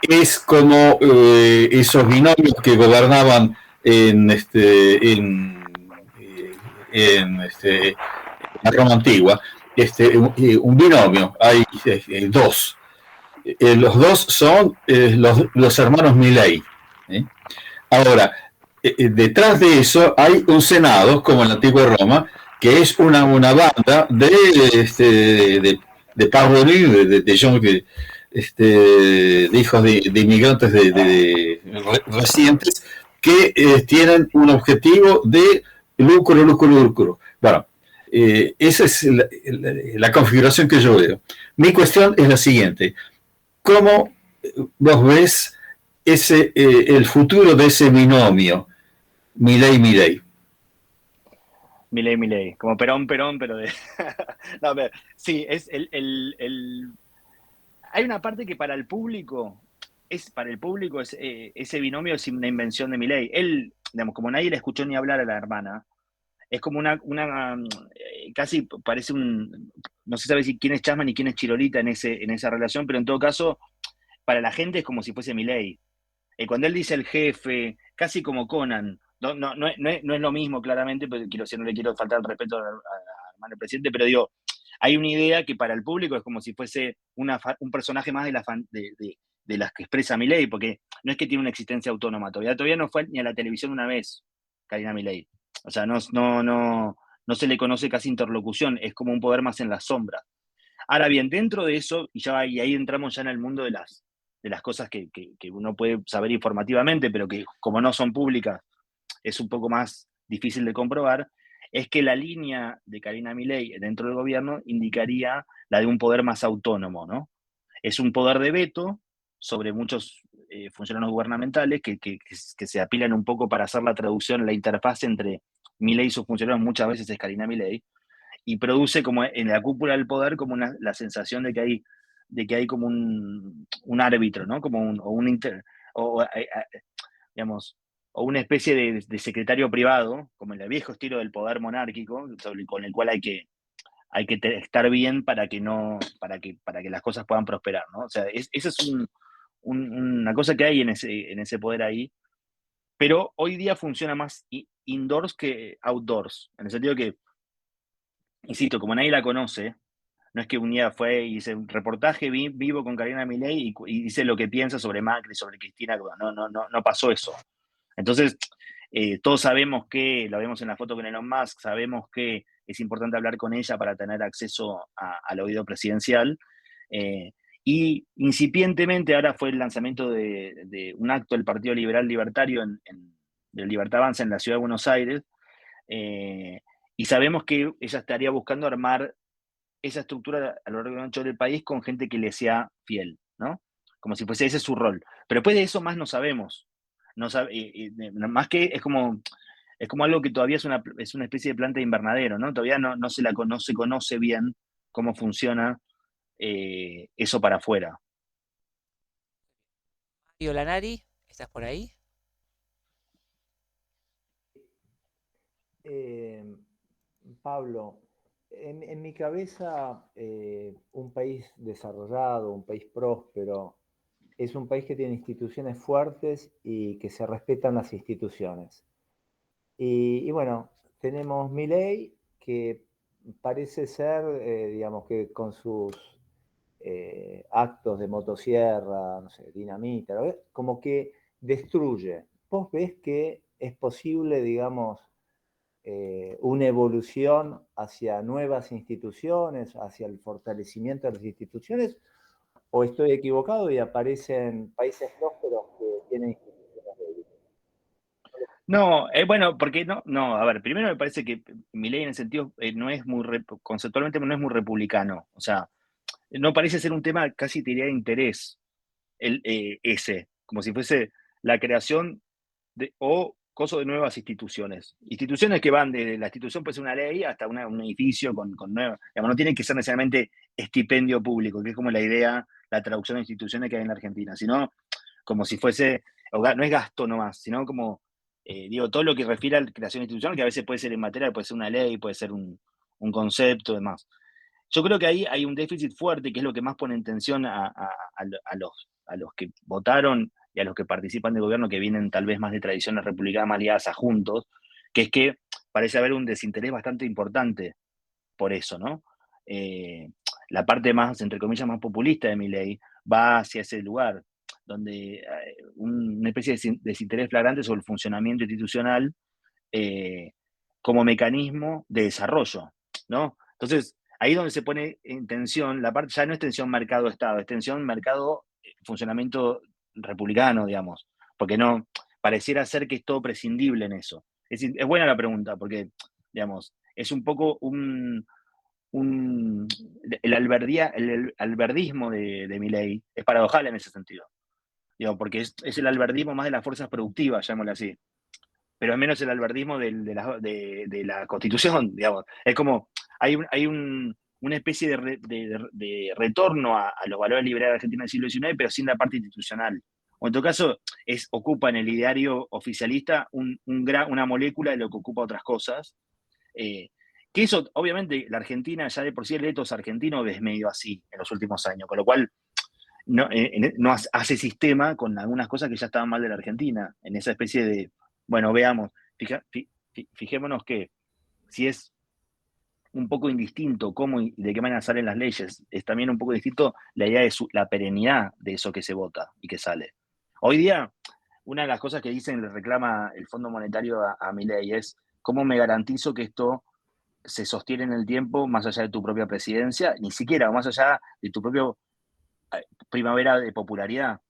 es como esos binomios que gobernaban en la Roma antigua, un binomio, hay dos. Los dos son los hermanos Milei. Ahora, detrás de eso hay un senado, como en la antigua Roma, que es una banda de parvenus, de hijos de inmigrantes recientes, que tienen un objetivo de lucro. Bueno, esa es la configuración que yo veo. Mi cuestión es la siguiente: ¿cómo vos ves el futuro de ese binomio Milei? Milei, como Perón, pero de... No, pero, sí, es hay una parte que para el público ese binomio es una invención de Milei. Él, digamos, como nadie le escuchó ni hablar a la hermana, es como casi parece no se sabe quién es Chasman y quién es Chirolita en esa relación, pero en todo caso, para la gente es como si fuese Milei. Cuando él dice el jefe, casi como Conan, no es lo mismo claramente, pero no le quiero faltar el respeto al hermano presidente, pero digo, hay una idea que para el público es como si fuese un personaje más de las que expresa Milei, porque no es que tiene una existencia autónoma, todavía no fue ni a la televisión una vez, Karina Milei. O sea, no se le conoce casi interlocución, es como un poder más en la sombra. Ahora bien, dentro de eso, y ahí entramos ya en el mundo de las cosas que uno puede saber informativamente, pero que como no son públicas, es un poco más difícil de comprobar, es que la línea de Karina Milei dentro del gobierno indicaría la de un poder más autónomo, ¿no? Es un poder de veto sobre muchos funcionarios gubernamentales que se apilan un poco para hacer la traducción, la interfaz entre Milei y sus funcionarios, muchas veces es Karina Milei, y produce como en la cúpula del poder como la sensación de que hay como un árbitro, ¿no? Como digamos, o una especie de secretario privado, como el viejo estilo del poder monárquico, con el cual hay que estar bien para que las cosas puedan prosperar, ¿no? O sea, esa es una cosa que hay en ese poder ahí, pero hoy día funciona más indoors que outdoors, en el sentido que, insisto, como nadie la conoce, no es que un día fue y hice un reportaje vivo con Karina Milei y dice lo que piensa sobre Macri, sobre Cristina, no pasó eso. Entonces, todos sabemos que, lo vemos en la foto con Elon Musk, sabemos que es importante hablar con ella para tener acceso al oído presidencial. Y incipientemente ahora fue el lanzamiento de un acto del Partido Liberal Libertario de Libertad Avanza en la ciudad de Buenos Aires. Y sabemos que ella estaría buscando armar esa estructura a lo largo y ancho del país con gente que le sea fiel, ¿no? Como si fuese ese su rol. Pero después de eso más no sabemos. No más que es como algo que todavía es una especie de planta de invernadero, ¿no? Todavía no se conoce bien cómo funciona eso para afuera. Mario Lanari, ¿estás por ahí? Pablo, en mi cabeza un país desarrollado, un país próspero, es un país que tiene instituciones fuertes y que se respetan las instituciones. Y bueno, tenemos Milei, que parece ser, digamos que con sus actos de motosierra, no sé, dinamita, ¿no? Como que destruye. ¿Vos ves que es posible, digamos, una evolución hacia nuevas instituciones, hacia el fortalecimiento de las instituciones? ¿O estoy equivocado y aparecen países prósperos que tienen instituciones débiles? No, bueno, porque no, a ver, primero me parece que Milei en el sentido no es muy, conceptualmente no es muy republicano, o sea, no parece ser un tema casi te diría de interés, ese, como si fuese la creación o coso de nuevas instituciones. Instituciones que van desde la institución, puede ser una ley, hasta un edificio con nuevas, digamos, no tiene que ser necesariamente estipendio público, que es como la idea, la traducción de instituciones que hay en la Argentina, sino como si fuese, no es gasto nomás, sino como, digo, todo lo que refiere a la creación institucional, que a veces puede ser inmaterial, puede ser una ley, puede ser un concepto, demás. Yo creo que ahí hay un déficit fuerte, que es lo que más pone en tensión a los que votaron y a los que participan del gobierno, que vienen tal vez más de tradiciones republicanas más ligadas a Juntos, que es que parece haber un desinterés bastante importante por eso, ¿no? La parte más, entre comillas, más populista de Milei va hacia ese lugar, donde una especie de desinterés flagrante sobre el funcionamiento institucional como mecanismo de desarrollo, ¿no? Entonces, ahí es donde se pone en tensión, la parte ya no es tensión mercado-estado, es tensión mercado-funcionamiento republicano, digamos, porque no, pareciera ser que es todo prescindible en eso. Es buena la pregunta, porque, digamos, es un poco el alberdismo de Milei es paradojal en ese sentido, digo, porque es el alberdismo más de las fuerzas productivas, llamémosle así, pero es menos el alberdismo de la Constitución, digamos. Es como, hay una especie de retorno a los valores liberales de Argentina del siglo XIX, pero sin la parte institucional. O en todo caso, ocupa en el ideario oficialista una molécula de lo que ocupa otras cosas. Que eso, obviamente, la Argentina, ya de por sí el ethos argentino es medio así en los últimos años, con lo cual no hace sistema con algunas cosas que ya estaban mal de la Argentina, en esa especie de, bueno, veamos, fijémonos que si es un poco indistinto cómo y de qué manera salen las leyes, es también un poco distinto la idea de la perenidad de eso que se vota y que sale. Hoy día, una de las cosas que dicen, le reclama el Fondo Monetario a Milei es, ¿cómo me garantizo que esto se sostiene en el tiempo más allá de tu propia presidencia, ni siquiera más allá de tu propio primavera de popularidad?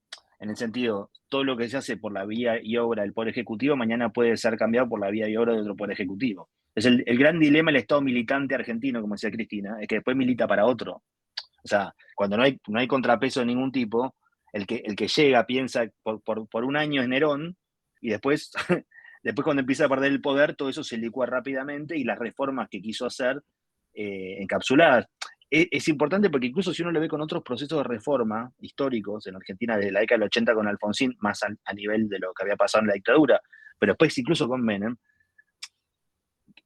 En el sentido, todo lo que se hace por la vía y obra del Poder Ejecutivo mañana puede ser cambiado por la vía y obra de otro Poder Ejecutivo. Es el gran dilema del Estado militante argentino, como decía Cristina, es que después milita para otro. O sea, cuando no hay contrapeso de ningún tipo, el que llega piensa por un año es Nerón, y después, después cuando empieza a perder el poder, todo eso se licúa rápidamente y las reformas que quiso hacer encapsuladas. Es importante porque incluso si uno lo ve con otros procesos de reforma históricos en Argentina desde la década del 80 con Alfonsín, más a nivel de lo que había pasado en la dictadura, pero después incluso con Menem,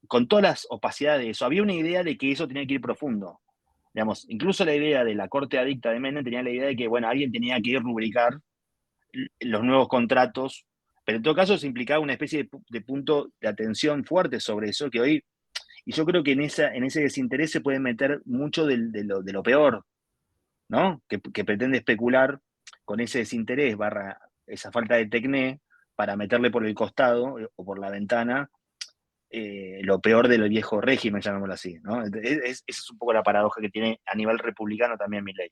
con todas las opacidades de eso, había una idea de que eso tenía que ir profundo. Digamos, incluso la idea de la corte adicta de Menem tenía la idea de que, bueno, alguien tenía que rubricar los nuevos contratos, pero en todo caso se implicaba una especie de punto de atención fuerte sobre eso, que hoy, y yo creo que en ese desinterés se puede meter mucho de lo peor, ¿no? Que pretende especular con ese desinterés barra esa falta de tecné para meterle por el costado o por la ventana lo peor del viejo régimen, llamémoslo así, ¿no? Esa es un poco la paradoja que tiene a nivel republicano también Milei.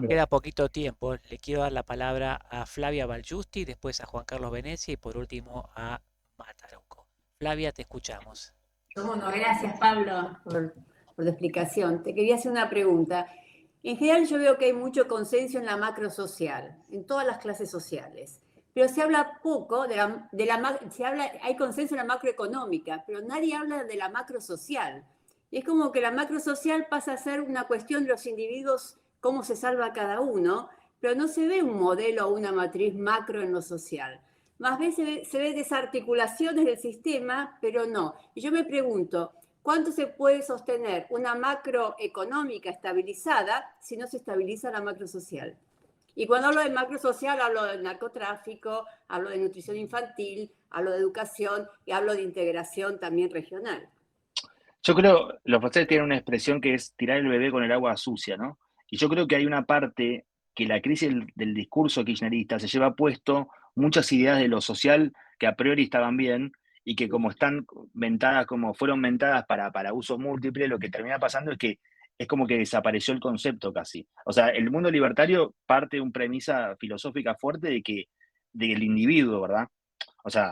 Queda poquito tiempo. Le quiero dar la palabra a Flavia Baljusti, después a Juan Carlos Venecia y por último a Mataruco. Flavia, te escuchamos. Bueno, gracias Pablo por la explicación. Te quería hacer una pregunta. En general yo veo que hay mucho consenso en la macro social, en todas las clases sociales, pero se habla poco hay consenso en la macroeconómica, pero nadie habla de la macro social. Y es como que la macro social pasa a ser una cuestión de los individuos, cómo se salva cada uno, pero no se ve un modelo o una matriz macro en lo social. Más veces se ve desarticulaciones del sistema, pero no. Y yo me pregunto, ¿cuánto se puede sostener una macroeconómica estabilizada si no se estabiliza la macrosocial? Y cuando hablo de macrosocial, hablo del narcotráfico, hablo de nutrición infantil, hablo de educación y hablo de integración también regional. Yo creo, los franceses tienen una expresión que es tirar el bebé con el agua sucia, ¿no? Y yo creo que hay una parte que la crisis del discurso kirchnerista se lleva puesto muchas ideas de lo social que a priori estaban bien y que como están mentadas, como fueron mentadas para usos múltiples, lo que termina pasando es que es como que desapareció el concepto casi. O sea, el mundo libertario parte de una premisa filosófica fuerte del individuo, ¿verdad? O sea,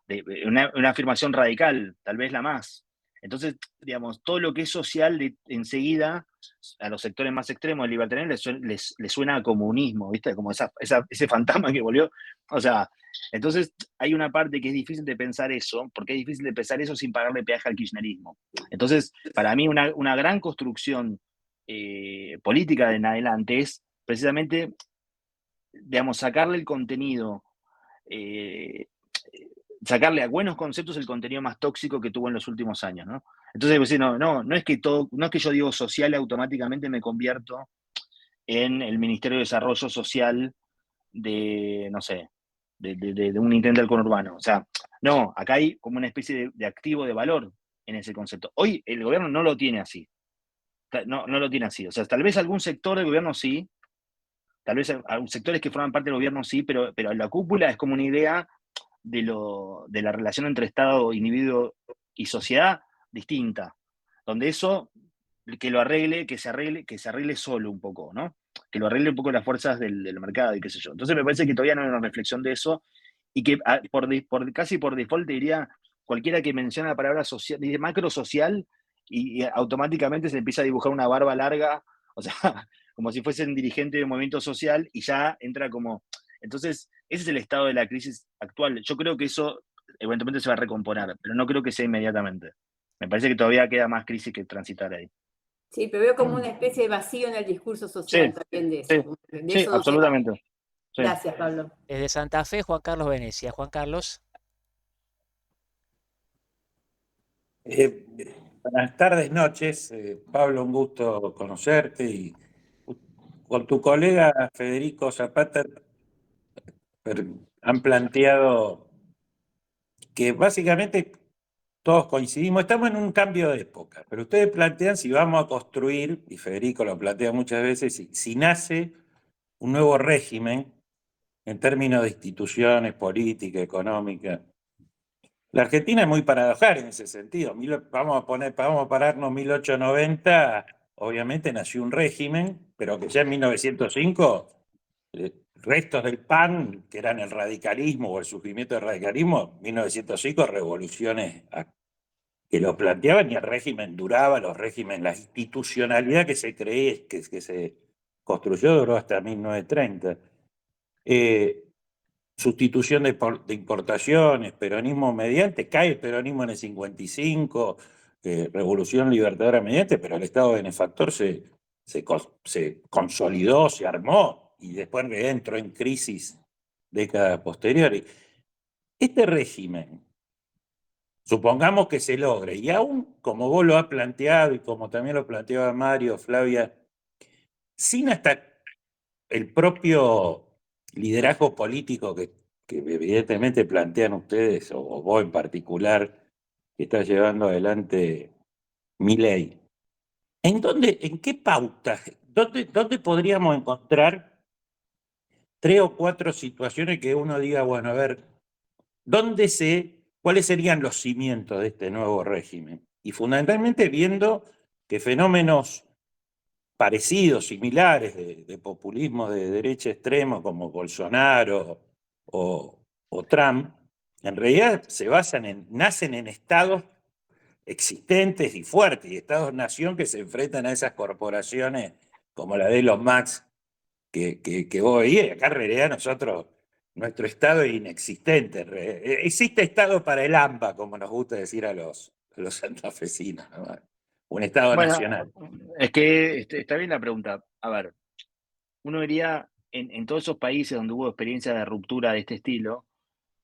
de una afirmación radical, tal vez la más. Entonces, digamos, todo lo que es social enseguida a los sectores más extremos del libertarianismo les suena a comunismo, ¿viste? Como ese fantasma que volvió. O sea, entonces hay una parte que es difícil de pensar eso, porque es difícil de pensar eso sin pagarle peaje al kirchnerismo. Entonces, para mí una gran construcción política de en adelante es precisamente, digamos, sacarle el contenido, sacarle a buenos conceptos el contenido más tóxico que tuvo en los últimos años, ¿no? Entonces, pues, no es que yo digo social y automáticamente me convierto en el Ministerio de Desarrollo Social de, no sé, de un intento del conurbano. O sea, no, acá hay como una especie de activo de valor en ese concepto. Hoy el gobierno no lo tiene así. No lo tiene así. O sea, tal vez algún sector del gobierno sí, tal vez sectores que forman parte del gobierno sí, pero la cúpula es como una idea de la relación entre Estado, individuo y sociedad distinta, donde eso que se arregle solo un poco, ¿no? Que lo arregle un poco las fuerzas del mercado y qué sé yo. Entonces me parece que todavía no hay una reflexión de eso y que casi por default te diría, cualquiera que menciona la palabra social, dice macro social y automáticamente se empieza a dibujar una barba larga, o sea, como si fuese un dirigente de un movimiento social y ya entra como... Entonces, ese es el estado de la crisis actual. Yo creo que eso eventualmente se va a recomponer, pero no creo que sea inmediatamente. Me parece que todavía queda más crisis que transitar ahí. Sí, pero veo como una especie de vacío en el discurso social también de eso. De Sí, eso no absolutamente. Sí. Gracias, Pablo. Desde Santa Fe, Juan Carlos Venecia. Juan Carlos. Buenas tardes, noches. Pablo, un gusto conocerte y con tu colega Federico Zapata han planteado que básicamente todos coincidimos, estamos en un cambio de época, pero ustedes plantean si vamos a construir, y Federico lo plantea muchas veces, si nace un nuevo régimen en términos de instituciones, política, económica. La Argentina es muy paradojal en ese sentido. Vamos a pararnos 1890, obviamente nació un régimen, pero que ya en 1905, restos del PAN, que eran el radicalismo o el surgimiento del radicalismo, 1905 revoluciones que lo planteaban y el régimen duraba, la institucionalidad que se creía, que se construyó duró hasta 1930. Sustitución de importaciones, peronismo mediante, cae el peronismo en el 55, revolución libertadora mediante, pero el Estado benefactor se consolidó, se armó y después entró en crisis décadas posteriores. Este régimen, supongamos que se logre, y aún como vos lo has planteado y como también lo planteaba Mario, Flavia, sin hasta el propio liderazgo político que evidentemente plantean ustedes, o vos en particular, que está llevando adelante Milei. ¿En qué pautas, dónde podríamos encontrar 3 o 4 situaciones que uno diga, bueno, a ver, cuáles serían los cimientos de este nuevo régimen? Y fundamentalmente viendo que fenómenos parecidos, similares, de populismo de derecha extremo como Bolsonaro o Trump, en realidad nacen en estados existentes y fuertes, y estados-nación que se enfrentan a esas corporaciones como la de Elon Musk que vos veías. Acá en realidad nuestro estado es inexistente. Existe estado para el AMBA, como nos gusta decir a los santafesinos, ¿no? Un estado nacional. Es que está bien la pregunta. A ver, uno diría, en todos esos países donde hubo experiencias de ruptura de este estilo,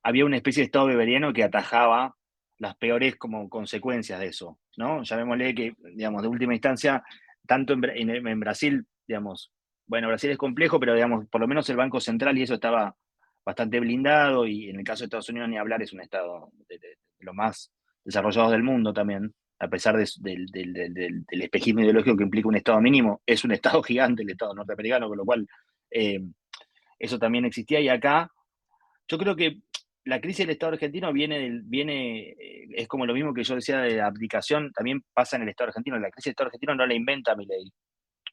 había una especie de estado beberiano que atajaba las peores como consecuencias de eso, ¿no? Llamémosle que, digamos, de última instancia, tanto en Brasil, digamos, bueno, Brasil es complejo, pero digamos, por lo menos el Banco Central y eso estaba bastante blindado, y en el caso de Estados Unidos ni hablar, es un Estado de los más desarrollados del mundo también, a pesar del espejismo ideológico que implica un Estado mínimo. Es un Estado gigante el Estado norteamericano, con lo cual eso también existía. Y acá yo creo que la crisis del Estado argentino es como lo mismo que yo decía de la abdicación, también pasa en el Estado argentino. La crisis del Estado argentino no la inventa Milei.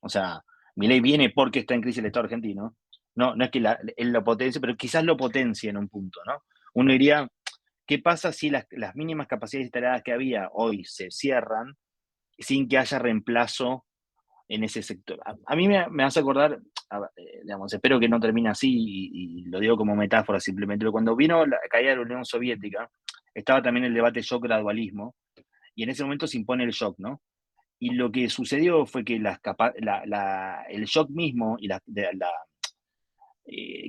O sea, Milei viene porque está en crisis el Estado argentino. No es que él lo potencie, pero quizás lo potencie en un punto, ¿no? Uno diría, ¿qué pasa si las mínimas capacidades instaladas que había hoy se cierran sin que haya reemplazo en ese sector? A mí me hace acordar, digamos, espero que no termine así, y lo digo como metáfora simplemente, pero cuando vino la caída de la Unión Soviética, estaba también el debate shock-gradualismo, y en ese momento se impone el shock, ¿no? Y lo que sucedió fue que el shock mismo y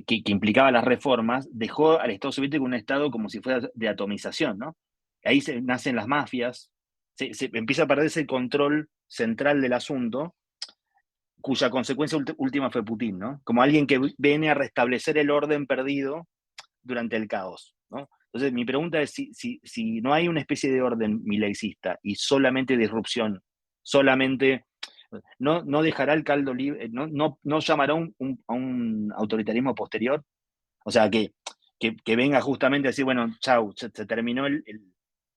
que implicaba las reformas dejó al Estado soviético un Estado como si fuera de atomización, ¿no? Ahí nacen las mafias, se empieza a perderse el control central del asunto, cuya consecuencia última fue Putin, ¿no? Como alguien que viene a restablecer el orden perdido durante el caos, ¿no? Entonces, mi pregunta es si no hay una especie de orden mileicista y solamente disrupción, solamente no dejará el caldo libre, no llamará a un autoritarismo posterior, o sea, que venga justamente a decir, bueno, chau, se terminó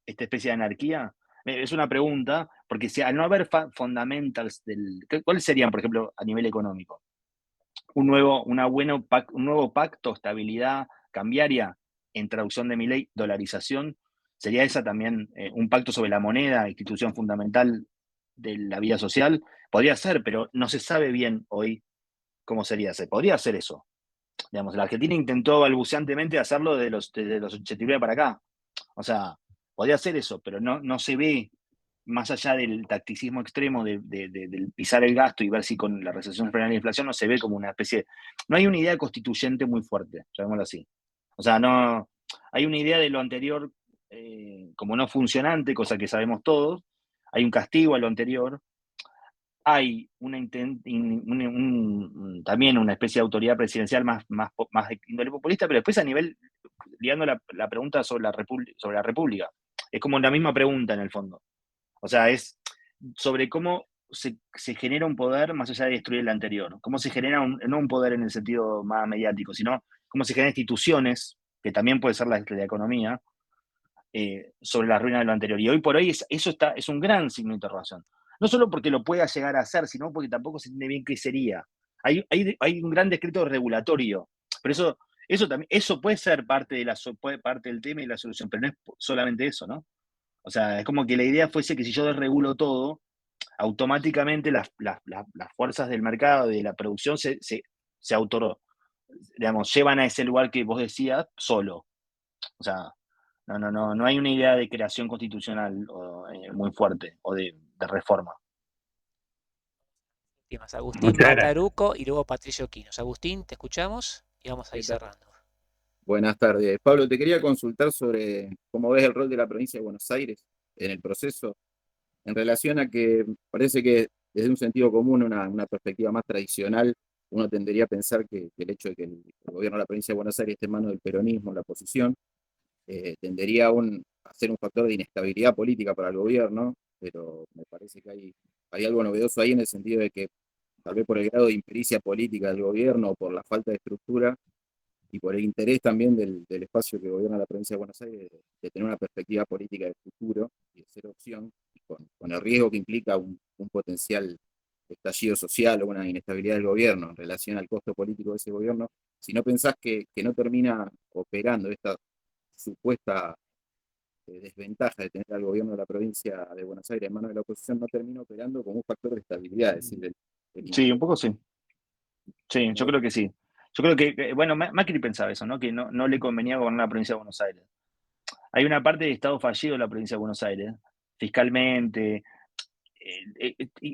esta especie de anarquía. Es una pregunta, porque si al no haber fundamentals ¿cuáles serían, por ejemplo, a nivel económico? Un nuevo pacto, estabilidad cambiaria, en traducción de Milei, dolarización. ¿Sería esa también un pacto sobre la moneda, institución fundamental de la vida social? Podría ser, pero no se sabe bien hoy cómo sería. Se podría hacer eso. Digamos, la Argentina intentó balbuceantemente hacerlo de los 89 para acá. O sea, podría hacer eso, pero no se ve, más allá del tacticismo extremo del pisar el gasto y ver si con la recesión frena la inflación, no se ve como una especie. No hay una idea constituyente muy fuerte, llamémoslo así. O sea, no hay una idea de lo anterior como no funcionante, cosa que sabemos todos. Hay un castigo a lo anterior. Hay también una especie de autoridad presidencial más de índole populista, pero después a nivel, ligando la pregunta sobre la República, es como la misma pregunta en el fondo. O sea, es sobre cómo se genera un poder más allá de destruir el anterior. Cómo se genera no un poder en el sentido más mediático, sino cómo se generan instituciones, que también puede ser la economía, sobre la ruina de lo anterior. Y hoy por hoy eso es un gran signo de interrogación. No solo porque lo pueda llegar a hacer, sino porque tampoco se entiende bien qué sería. Hay un gran decreto regulatorio, pero eso puede ser parte del tema y la solución, pero no es solamente eso, ¿no? O sea, es como que la idea fuese que si yo desregulo todo, automáticamente las fuerzas del mercado, de la producción, digamos, llevan a ese lugar que vos decías solo. O sea, no hay una idea de creación constitucional muy fuerte o de reforma. Agustín Mataruco y luego Patricio Quinos. Agustín, te escuchamos y vamos a ir cerrando. Buenas tardes. Pablo, te quería consultar sobre cómo ves el rol de la provincia de Buenos Aires en el proceso, en relación a que parece que desde un sentido común, una perspectiva más tradicional, uno tendería a pensar que el hecho de que el gobierno de la provincia de Buenos Aires esté en manos del peronismo, la oposición, tendería a ser un factor de inestabilidad política para el gobierno, pero me parece que hay algo novedoso ahí en el sentido de que tal vez por el grado de impericia política del gobierno o por la falta de estructura y por el interés también del espacio que gobierna la provincia de Buenos Aires de tener una perspectiva política de futuro y de ser opción, con el riesgo que implica un potencial estallido social o una inestabilidad del gobierno en relación al costo político de ese gobierno, si no pensás que no termina operando esta supuesta desventaja de tener al gobierno de la provincia de Buenos Aires en manos de la oposición, no termina operando como un factor de estabilidad. Es decir, sí, un poco sí. Sí, yo creo que sí. Yo creo que, bueno, Macri pensaba eso, ¿no? Que no le convenía gobernar la provincia de Buenos Aires. Hay una parte de Estado fallido en la provincia de Buenos Aires, fiscalmente.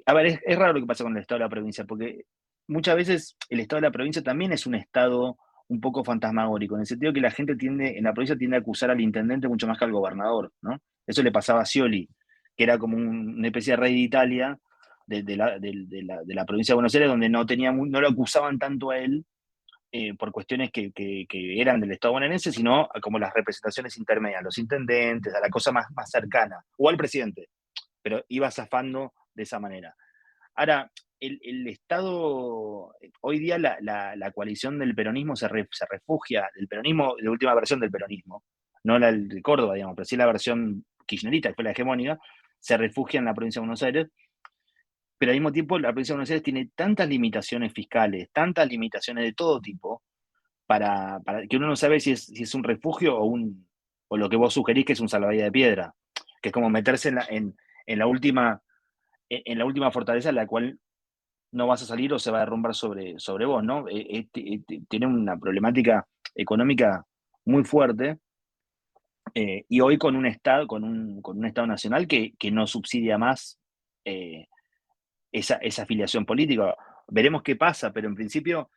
A ver, es raro lo que pasa con el Estado de la provincia, porque muchas veces el Estado de la provincia también es un Estado un poco fantasmagórico, en el sentido que la gente en la provincia tiende a acusar al intendente mucho más que al gobernador, ¿no? Eso le pasaba a Scioli, que era como una especie de rey de Italia de la provincia de Buenos Aires, donde no lo acusaban tanto a él, por cuestiones que eran del Estado bonaerense, sino como las representaciones intermedias, los intendentes, a la cosa más cercana, o al presidente, pero iba zafando de esa manera. Ahora, el Estado, hoy día la coalición del peronismo se refugia, del peronismo, la última versión del peronismo, no la de Córdoba, digamos, pero sí la versión kirchnerista, que fue la hegemónica, se refugia en la provincia de Buenos Aires, pero al mismo tiempo la provincia de Buenos Aires tiene tantas limitaciones fiscales, tantas limitaciones de todo tipo, para que uno no sabe si es un refugio o lo que vos sugerís que es un salvavidas de piedra, que es como meterse en la última fortaleza en la cual no vas a salir o se va a derrumbar sobre vos, ¿no? Tiene una problemática económica muy fuerte, y hoy con un Estado, con un Estado nacional que no subsidia más esa afiliación política. Veremos qué pasa, pero en principio,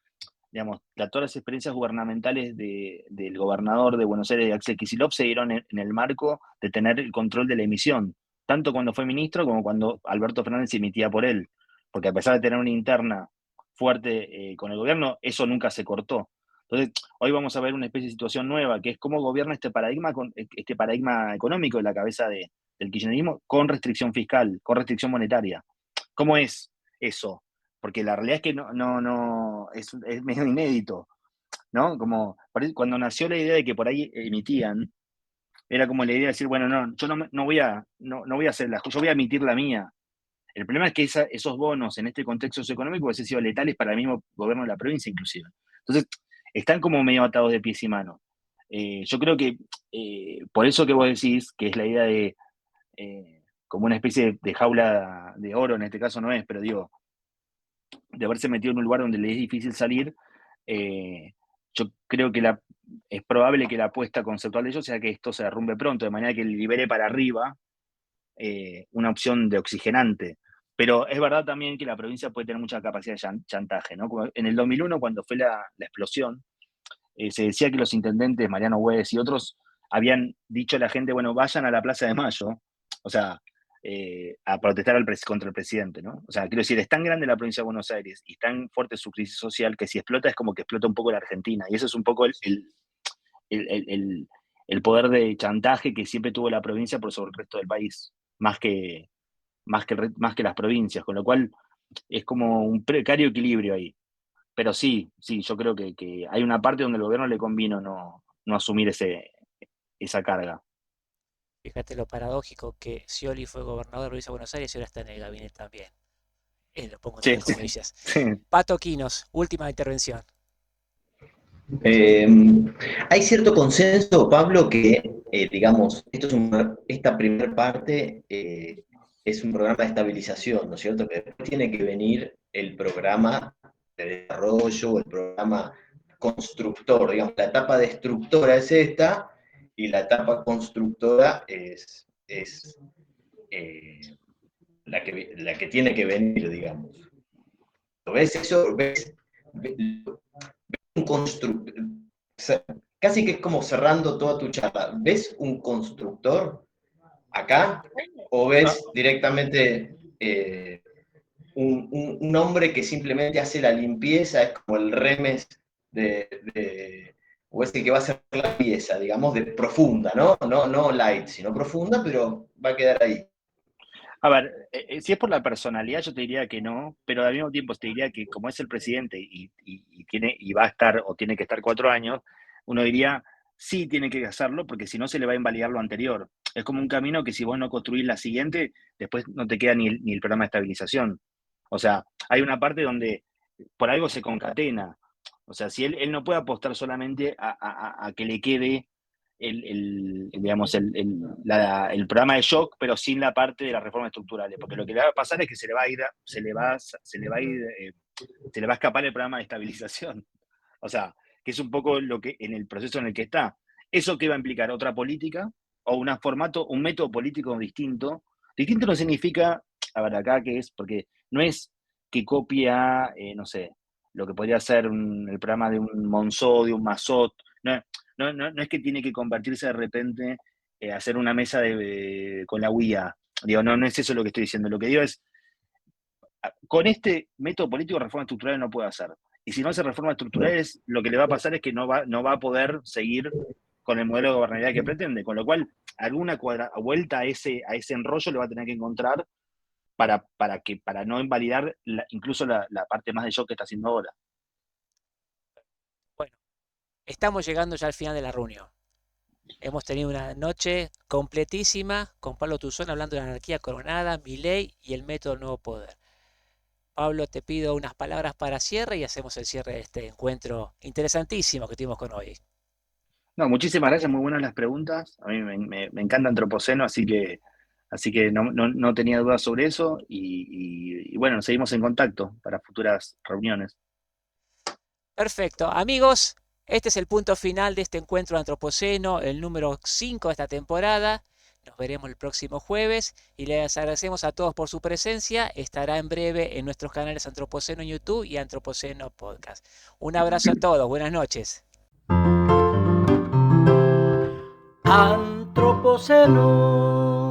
digamos, todas las experiencias gubernamentales del gobernador de Buenos Aires, Axel Kicillof, se dieron en el marco de tener el control de la emisión, tanto cuando fue ministro como cuando Alberto Fernández emitía por él, porque a pesar de tener una interna fuerte con el gobierno, eso nunca se cortó. Entonces, hoy vamos a ver una especie de situación nueva, que es cómo gobierna este paradigma económico en la cabeza del kirchnerismo, con restricción fiscal, con restricción monetaria. ¿Cómo es eso? Porque la realidad es que no es medio inédito, ¿no? Como cuando nació la idea de que por ahí emitían, era como la idea de decir, bueno, no, yo no voy a hacer yo voy a emitir la mía. El problema es que esos bonos en este contexto socioeconómico hubiesen sido letales para el mismo gobierno de la provincia, inclusive. Entonces, están como medio atados de pies y manos. Yo creo que por eso que vos decís, que es la idea de como una especie de jaula de oro, en este caso no es, pero digo, de haberse metido en un lugar donde le es difícil salir, yo creo que es probable que la apuesta conceptual de ellos sea que esto se derrumbe pronto, de manera que libere para arriba una opción de oxigenante. Pero es verdad también que la provincia puede tener mucha capacidad de chantaje, ¿no? Como en el 2001, cuando fue la explosión, se decía que los intendentes, Mariano Güedes y otros, habían dicho a la gente, bueno, vayan a la Plaza de Mayo, o sea, a protestar contra el presidente, ¿no? O sea, quiero decir, es tan grande la provincia de Buenos Aires y tan fuerte su crisis social que si explota es como que explota un poco la Argentina. Y eso es un poco el poder de chantaje que siempre tuvo la provincia por sobre el resto del país, más que las provincias, con lo cual es como un precario equilibrio ahí. Pero sí, yo creo que hay una parte donde el gobierno le convino no asumir esa carga. Fíjate lo paradójico que Scioli fue gobernador de la provincia de Buenos Aires y ahora está en el gabinete también. Lo pongo entre las comillas. Sí. Pato Quinos, última intervención. Hay cierto consenso, Pablo, que, digamos, esta primera parte es un programa de estabilización, ¿no es cierto? Que después tiene que venir el programa de desarrollo, el programa constructor, digamos, la etapa destructora es esta, y la etapa constructora es la que tiene que venir, digamos. ¿Ves eso? ¿Ves un constructor? Casi que es como cerrando toda tu charla. ¿Ves un constructor acá? ¿O ves directamente un hombre que simplemente hace la limpieza? Es como el remes o es el que va a hacer la pieza, digamos, de profunda, ¿no? No light, sino profunda, pero va a quedar ahí. A ver, si es por la personalidad, yo te diría que no, pero al mismo tiempo te diría que como es el presidente y va a estar o tiene que estar 4 años, uno diría, sí tiene que hacerlo, porque si no se le va a invalidar lo anterior. Es como un camino que si vos no construís la siguiente, después no te queda ni el programa de estabilización. O sea, hay una parte donde por algo se concatena. O sea, si él no puede apostar solamente a que le quede digamos, el programa de shock, pero sin la parte de las reformas estructurales, porque lo que le va a pasar es que se le va a escapar el programa de estabilización. O sea, que es un poco lo que en el proceso en el que está. ¿Eso qué va a implicar? ¿Otra política? ¿O un método político distinto? Distinto no significa, a ver, acá que es, porque no es que copia, no sé, lo que podría ser el programa de un Monzó, de un Massot. No es que tiene que convertirse de repente, hacer una mesa con la UIA. Digo, no es eso lo que estoy diciendo. Lo que digo es, con este método político reforma estructural no puede hacer. y si no hace reformas estructurales, lo que le va a pasar es que no va a poder seguir con el modelo de gobernabilidad que pretende, con lo cual alguna vuelta a ese enrollo le va a tener que encontrar para no invalidar incluso la parte más de shock que está haciendo ahora. Bueno, estamos llegando ya al final de la reunión. Hemos tenido una noche completísima con Pablo Tuzón hablando de la anarquía coronada, Milei y el método del nuevo poder. Pablo, te pido unas palabras para cierre y hacemos el cierre de este encuentro interesantísimo que tuvimos con hoy. No, muchísimas gracias, muy buenas las preguntas. A mí me encanta Antropoceno, así que no tenía dudas sobre eso. Y bueno, seguimos en contacto para futuras reuniones. Perfecto. Amigos, este es el punto final de este encuentro Antropoceno, el número 5 de esta temporada. Nos veremos el próximo jueves y les agradecemos a todos por su presencia. Estará en breve en nuestros canales Antropoceno en YouTube y Antropoceno Podcast. Un abrazo a todos. Buenas noches. Antropoceno.